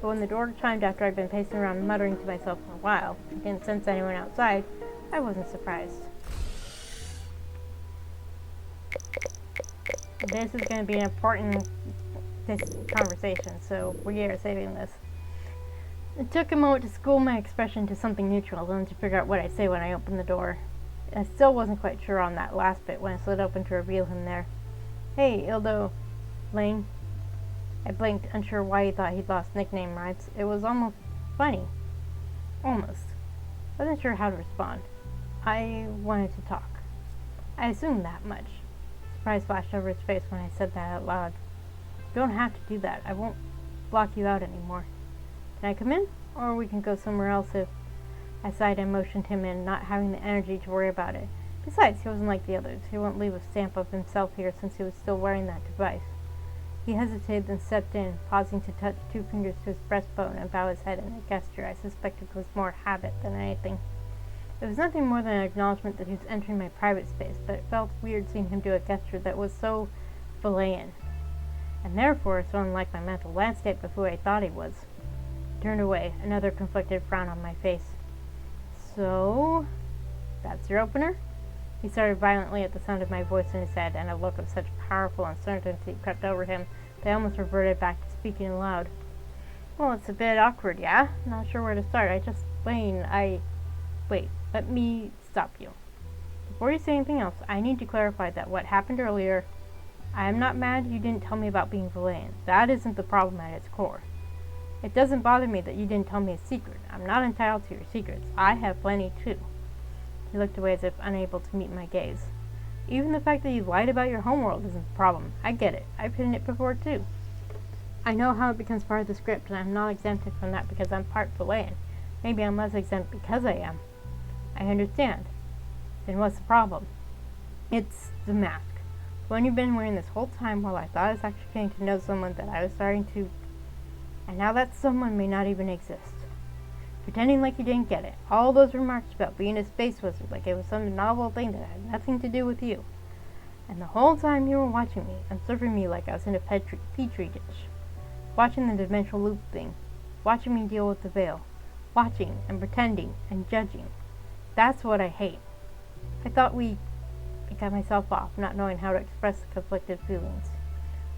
But when the door chimed after I'd been pacing around muttering to myself for a while, I didn't sense anyone outside, I wasn't surprised. This is going to be an important conversation, so we are saving this. It took a moment to school my expression to something neutral, then to figure out what I'd say when I opened the door. I still wasn't quite sure on that last bit when I slid open to reveal him there. Hey, Ildo. Lane. I blinked, unsure why he thought he'd lost nickname rights. It was almost funny. Almost. Wasn't sure how to respond. I wanted to talk. I assumed that much. Surprise flashed over his face when I said that out loud. You don't have to do that. I won't block you out anymore. Can I come in? Or we can go somewhere else if... I sighed and motioned him in, not having the energy to worry about it. Besides, he wasn't like the others. He wouldn't leave a stamp of himself here since he was still wearing that device. He hesitated, then stepped in, pausing to touch 2 fingers to his breastbone and bow his head in a gesture I suspected was more habit than anything. It was nothing more than an acknowledgement that he was entering my private space, but it felt weird seeing him do a gesture that was so Valayan, and therefore so unlike my mental landscape of who I thought he was. I turned away, another conflicted frown on my face. So, that's your opener? He started violently at the sound of my voice in his head, and a look of such powerful uncertainty crept over him that I almost reverted back to speaking aloud. Well, it's a bit awkward, yeah? Not sure where to start. Wait, let me stop you. Before you say anything else, I need to clarify that what happened earlier, I am not mad you didn't tell me about being Valayan. That isn't the problem at its core. It doesn't bother me that you didn't tell me a secret. I'm not entitled to your secrets. I have plenty too. He looked away as if unable to meet my gaze. Even the fact that you lied about your homeworld isn't the problem. I get it. I've hidden it before too. I know how it becomes part of the script, and I'm not exempted from that because I'm part Valayan. Maybe I'm less exempt because I am. I understand. Then what's the problem? It's the mask. The one you've been wearing this whole time while I thought I was actually getting to know someone that I was starting to... And now that someone may not even exist. Pretending like you didn't get it. All those remarks about being a space wizard like it was some novel thing that had nothing to do with you. And the whole time you were watching me, observing me like I was in a petri dish. Watching the dimensional loop thing. Watching me deal with the veil. Watching and pretending and judging. That's what I hate. I got myself off, not knowing how to express the conflicted feelings.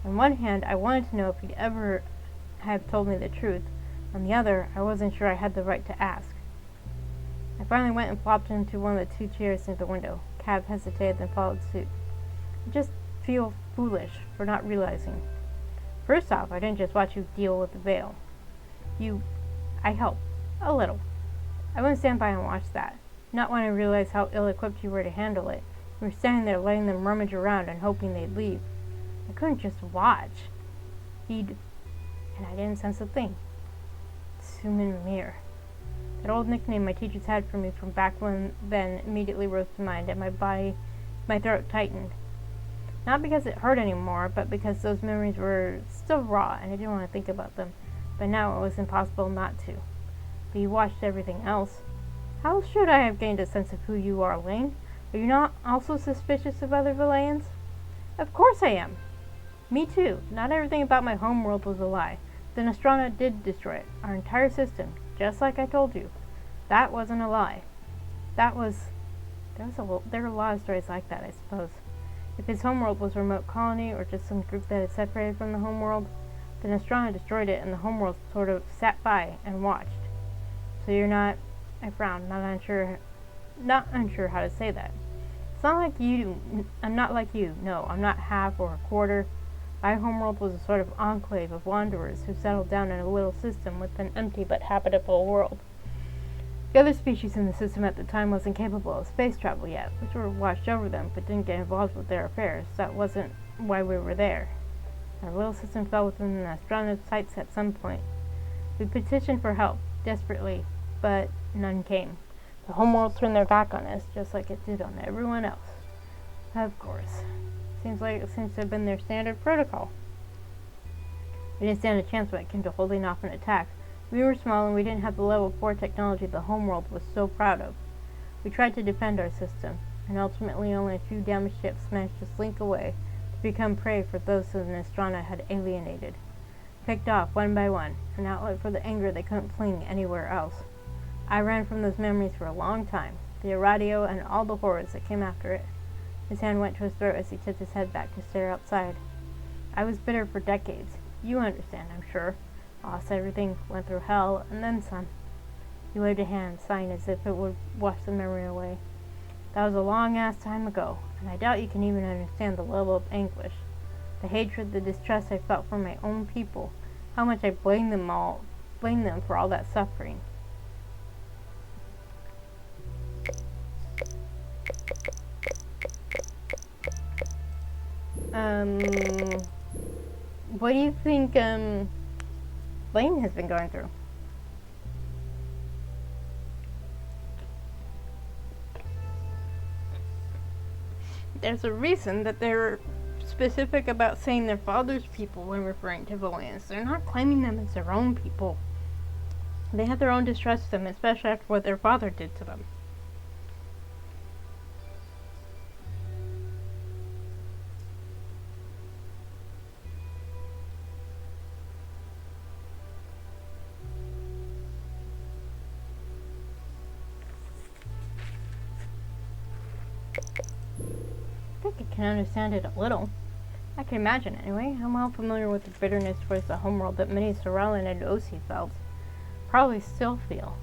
On one hand, I wanted to know if he'd ever have told me the truth. On the other, I wasn't sure I had the right to ask. I finally went and flopped into one of the two chairs near the window. Cav hesitated, then followed suit. I just feel foolish for not realizing. First off, I didn't just watch you deal with the veil. I helped. A little. I wouldn't stand by and watch that. Not when I realized how ill-equipped you were to handle it. You were standing there letting them rummage around and hoping they'd leave. I couldn't just watch. And I didn't sense a thing. Suman Mir. That old nickname my teachers had for me from back then immediately rose to mind, and my throat tightened. Not because it hurt anymore, but because those memories were still raw, and I didn't want to think about them. But now it was impossible not to. But you watched everything else. How should I have gained a sense of who you are, Lane? Are you not also suspicious of other Valayans? Of course I am. Me too. Not everything about my homeworld was a lie. The Nostrana did destroy it. Our entire system. Just like I told you. That wasn't a lie. There are a lot of stories like that, I suppose. If his homeworld was a remote colony or just some group that had separated from the homeworld, the Nostrana destroyed it and the homeworld sort of sat by and watched. So you're not... I frowned, not unsure how to say that. It's not like you. I'm not like you. No, I'm not half or a quarter. My homeworld was a sort of enclave of wanderers who settled down in a little system with an empty but habitable world. The other species in the system at the time wasn't capable of space travel yet. We sort of watched over them, but didn't get involved with their affairs. That wasn't why we were there. Our little system fell within the Nostrana's sights at some point. We petitioned for help, desperately, but none came. The homeworld turned their back on us, just like it did on everyone else. Of course. Seems to have been their standard protocol. We didn't stand a chance when it came to holding off an attack. We were small and we didn't have the level 4 technology the homeworld was so proud of. We tried to defend our system, and ultimately only a few damaged ships managed to slink away to become prey for those who the Nostrana had alienated. Picked off one by one, an outlet for the anger they couldn't fling anywhere else. I ran from those memories for a long time, the Irradio and all the horrors that came after it. His hand went to his throat as he tipped his head back to stare outside. I was bitter for decades. You understand, I'm sure. Lost everything, went through hell, and then some. He waved a hand, sighing as if it would wash the memory away. That was a long-ass time ago, and I doubt you can even understand the level of anguish. The hatred, the distrust I felt for my own people. How much I blamed them for all that suffering. What do you think, Lane has been going through? There's a reason that they're specific about saying their father's people when referring to Valayans. They're not claiming them as their own people. They have their own distrust of them, especially after what their father did to them. think I can understand it a little. I can imagine, anyway. I'm well familiar with the bitterness towards the homeworld that many Sorellan and Osi felt. Probably still feel.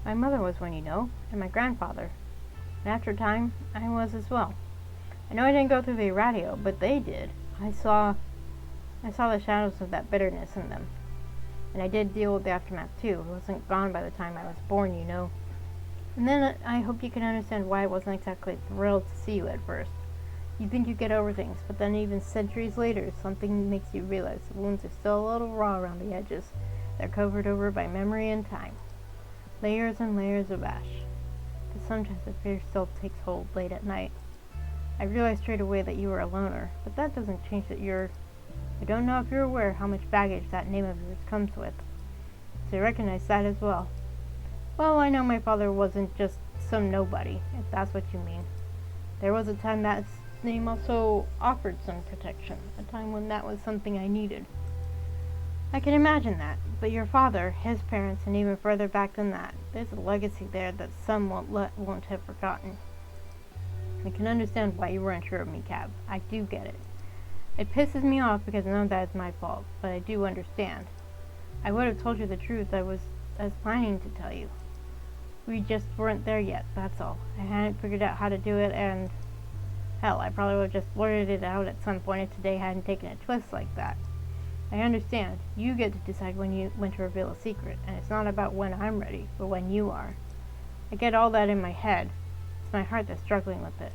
My mother was one, and my grandfather. And after time, I was as well. I know I didn't go through the radio, but they did. I saw the shadows of that bitterness in them. And I did deal with the aftermath too. It wasn't gone by the time I was born, And then I hope you can understand why I wasn't exactly thrilled to see you at first. You think you get over things, but then even centuries later, something makes you realize the wounds are still a little raw around the edges. They're covered over by memory and time. Layers and layers of ash. But sometimes the fear still takes hold late at night. I realized straight away that you were a loner, but that doesn't change that I don't know if you're aware how much baggage that name of yours comes with. So you recognize that as well. Well, I know my father wasn't just some nobody, if that's what you mean. There was a time that name also offered some protection, a time when that was something I needed. I can imagine that, but your father, his parents, and even further back than that, there's a legacy there that some won't have forgotten. I can understand why you were unsure of me, Cab. I do get it. It pisses me off because none of that is my fault, but I do understand. I would have told you the truth I was planning to tell you. We just weren't there yet, that's all. I hadn't figured out how to do it, and hell, I probably would have just blurted it out at some point if today hadn't taken a twist like that. I understand. You get to decide when to reveal a secret, and it's not about when I'm ready, but when you are. I get all that in my head. It's my heart that's struggling with it.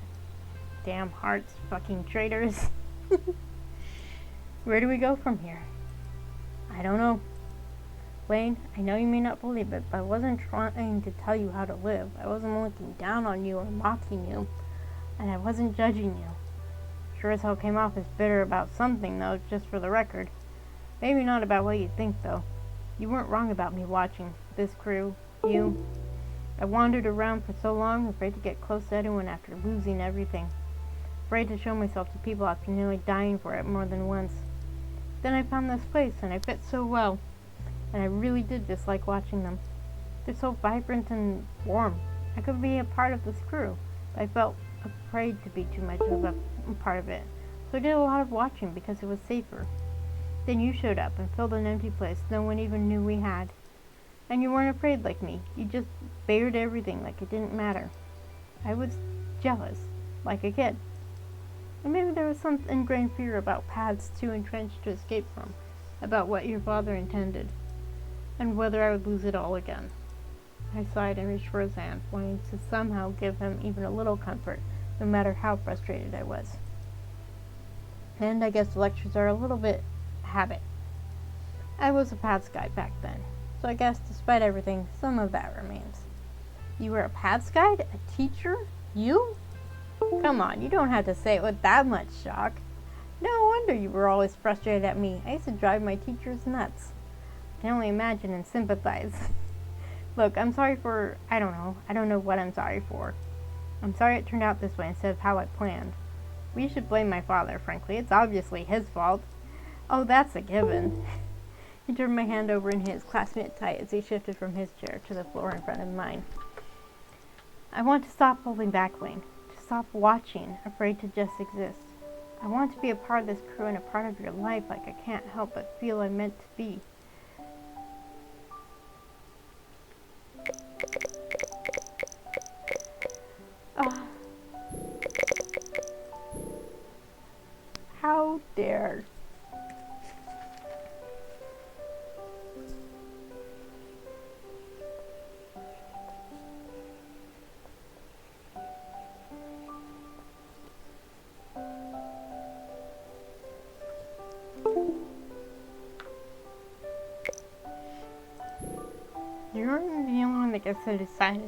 Damn hearts, fucking traitors. Where do we go from here? I don't know. Wayne, I know you may not believe it, but I wasn't trying to tell you how to live. I wasn't looking down on you or mocking you, and I wasn't judging you. Sure as hell came off as bitter about something, though, just for the record. Maybe not about what you think, though. You weren't wrong about me watching. This crew, you. I wandered around for so long, afraid to get close to anyone after losing everything. Afraid to show myself to people after nearly dying for it more than once. Then I found this place, and I fit so well. And I really did dislike watching them. They're so vibrant and warm. I could be a part of this crew, but I felt afraid to be too much of a part of it. So I did a lot of watching because it was safer. Then you showed up and filled an empty place no one even knew we had. And you weren't afraid like me. You just bared everything like it didn't matter. I was jealous, like a kid. And maybe there was some ingrained fear about paths too entrenched to escape from, about what your father intended, and whether I would lose it all again. I sighed and reached for his hand, wanting to somehow give him even a little comfort, no matter how frustrated I was. And I guess the lectures are a little bit habit. I was a paths guide back then, so I guess despite everything, some of that remains. You were a paths guide? A teacher? You? Come on, you don't have to say it with that much shock. No wonder you were always frustrated at me. I used to drive my teachers nuts. I can only imagine and sympathize. Look, I'm sorry for, I don't know what I'm sorry for. I'm sorry it turned out this way instead of how I planned. We should blame my father, frankly. It's obviously his fault. Oh, that's a given. He turned my hand over in his, clasping it tight as he shifted from his chair to the floor in front of mine. I want to stop holding back, Wayne. To stop watching, afraid to just exist. I want to be a part of this crew and a part of your life like I can't help but feel I'm meant to be. How dare. You're the only one that gets to decide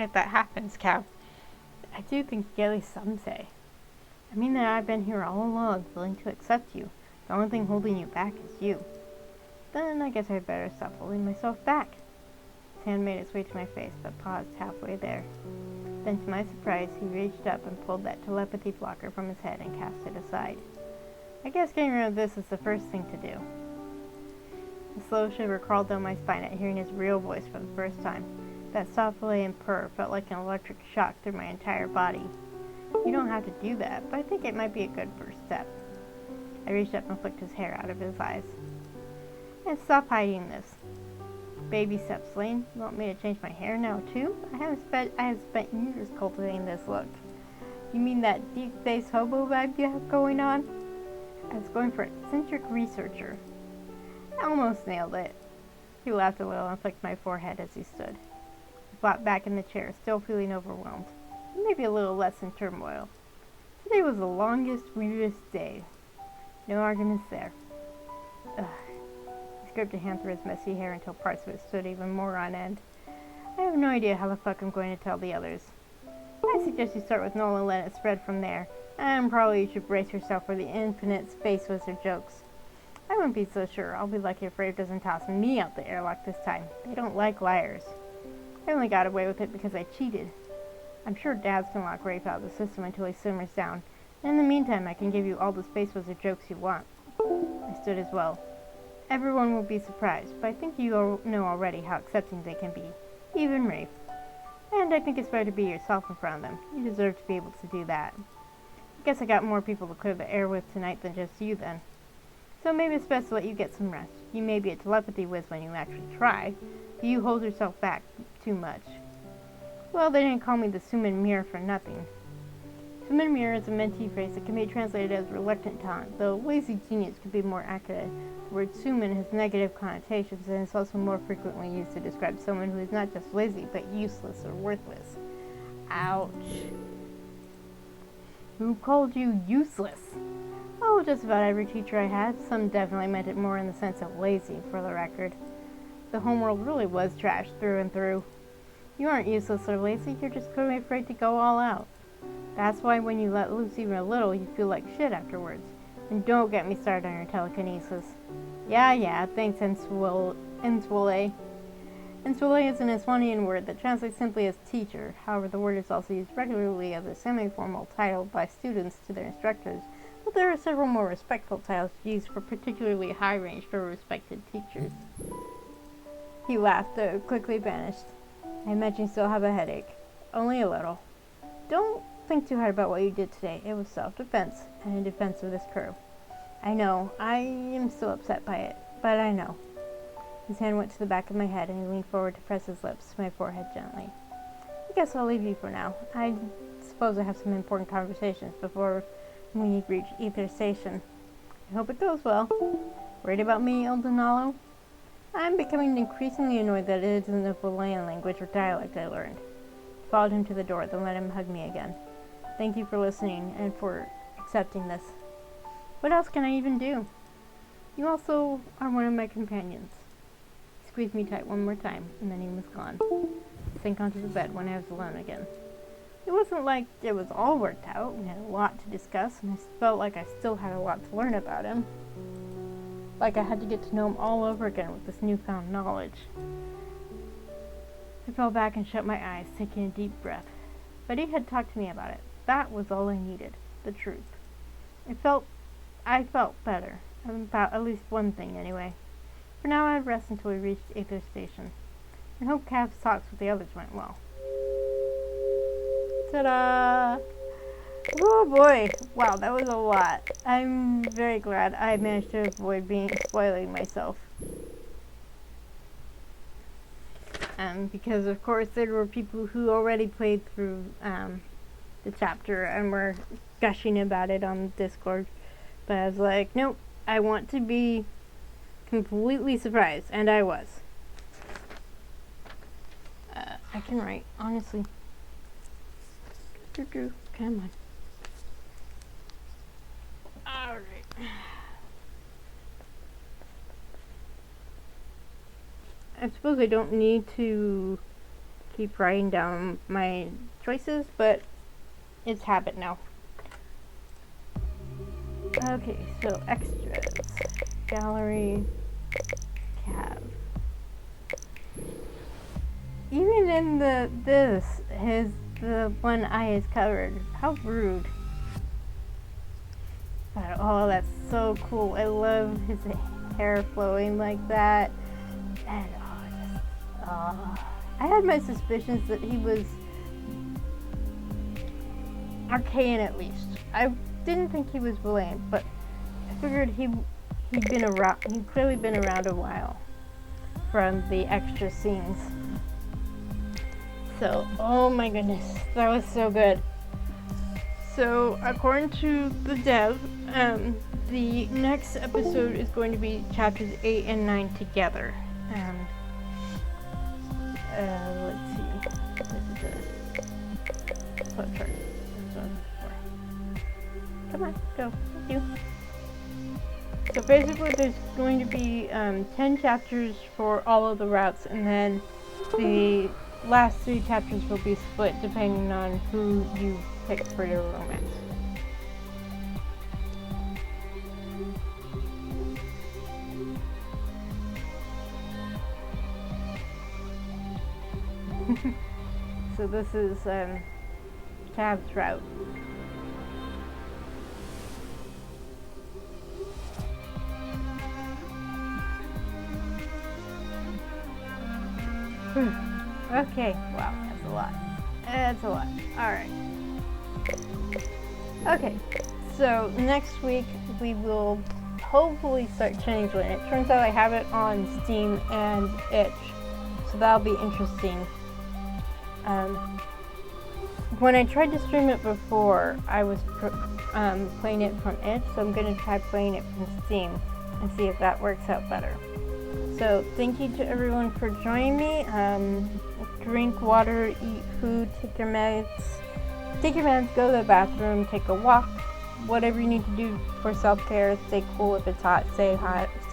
if that happens, Cal. I do think you get at least some say. I mean that I've been here all along, willing to accept you. The only thing holding you back is you. Then I guess I'd better stop holding myself back. His hand made its way to my face, but paused halfway there. Then to my surprise, he reached up and pulled that telepathy blocker from his head and cast it aside. I guess getting rid of this is the first thing to do. A slow shiver crawled down my spine at hearing his real voice for the first time. That soft delay and purr felt like an electric shock through my entire body. You don't have to do that, but I think it might be a good first step. I reached up and flicked his hair out of his eyes. And stop hiding this. Baby steps, Lane. You want me to change my hair now, too? I have spent years cultivating this look. You mean that deep-bass hobo vibe you have going on? I was going for eccentric researcher. I almost nailed it. He laughed a little and flicked my forehead as he stood. I flopped back in the chair, still feeling overwhelmed. Maybe a little less in turmoil. Today was the longest, weirdest day. No arguments there. Ugh. He scraped a hand through his messy hair until parts of it stood even more on end. I have no idea how the fuck I'm going to tell the others. I suggest you start with Noel and let it spread from there. And probably you should brace yourself for the infinite space wizard jokes. I wouldn't be so sure. I'll be lucky if Rafe doesn't toss me out the airlock this time. They don't like liars. I only got away with it because I cheated. I'm sure Dad's can lock Rafe out of the system until he simmers down. And in the meantime, I can give you all the space wizard jokes you want. I stood as well. Everyone will be surprised, but I think you all know already how accepting they can be. Even Rafe. And I think it's better to be yourself in front of them. You deserve to be able to do that. I guess I got more people to clear the air with tonight than just you then. So maybe it's best to let you get some rest. You may be a telepathy whiz when you actually try, but you hold yourself back too much. Well, they didn't call me the Suman Mirror for nothing. Suman Mirror is a mentee phrase that can be translated as reluctant talent, though lazy genius could be more accurate. The word Suman has negative connotations and is also more frequently used to describe someone who is not just lazy, but useless or worthless. Ouch. Who called you useless? Oh, just about every teacher I had. Some definitely meant it more in the sense of lazy, for the record. The homeworld really was trash through and through. You aren't useless or lazy, you're just clearly afraid to go all out. That's why when you let loose even a little, you feel like shit afterwards. And don't get me started on your telekinesis. Yeah, thanks, Enswole. Enswole is an Iswanian word that translates simply as teacher. However, the word is also used regularly as a semi-formal title by students to their instructors, but there are several more respectful titles used for particularly high range for respected teachers. He laughed, though quickly vanished. I imagine you still have a headache. Only a little. Don't think too hard about what you did today. It was self-defense, and in defense of this crew. I know. I am still upset by it, but I know. His hand went to the back of my head, and he leaned forward to press his lips to my forehead gently. I guess I'll leave you for now. I suppose I have some important conversations before we reach Ether Station. I hope it goes well. Worried about me, Eldonalo? I'm becoming increasingly annoyed that it isn't the Valayan language or dialect I learned. I followed him to the door, then let him hug me again. Thank you for listening and for accepting this. What else can I even do? You also are one of my companions. He squeezed me tight one more time, and then he was gone. I sank onto the bed when I was alone again. It wasn't like it was all worked out. We had a lot to discuss, and I felt like I still had a lot to learn about him. Like I had to get to know him all over again with this newfound knowledge. I fell back and shut my eyes, taking a deep breath. But he had talked to me about it. That was all I needed. The truth. I felt better. About at least one thing, anyway. For now, I'd rest until we reached Aether Station. And hope Cav's talks with the others went well. Ta-da! Oh boy! Wow, that was a lot. I'm very glad I managed to avoid spoiling myself. Because of course there were people who already played through the chapter and were gushing about it on Discord. But I was like, nope, I want to be completely surprised, and I was. I can write, honestly. Come on. Alright. I suppose I don't need to keep writing down my choices, but it's habit now. Okay, so extras. Gallery. Cav. Even in the one eye is covered. How rude. But, oh, that's so cool. I love his hair flowing like that. And I had my suspicions that he was arcane at least. I didn't think he was bland, but I figured he'd been around. He'd clearly been around a while from the extra scenes. So, oh my goodness, that was so good. So, according to the dev, the next episode is going to be chapters 8 and 9 together. Let's see. This is a flip chart. Come on, go. Thank you. So basically, there's going to be 10 chapters for all of the routes, and then the last 3 chapters will be split depending on who you pick for your romance. So this is Tab's route. Okay, wow, that's a lot. That's a lot. Alright. Okay, so next week we will hopefully start Changeling. It turns out I have it on Steam and Itch, so that'll be interesting. When I tried to stream it before, I was playing it from Itch, so I'm going to try playing it from Steam and see if that works out better. So thank you to everyone for joining me. Drink water, eat food, take your meds, go to the bathroom, take a walk, whatever you need to do for self-care. Stay cool if it's hot, stay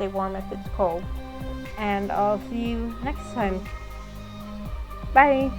warm if it's cold. And I'll see you next time. Bye!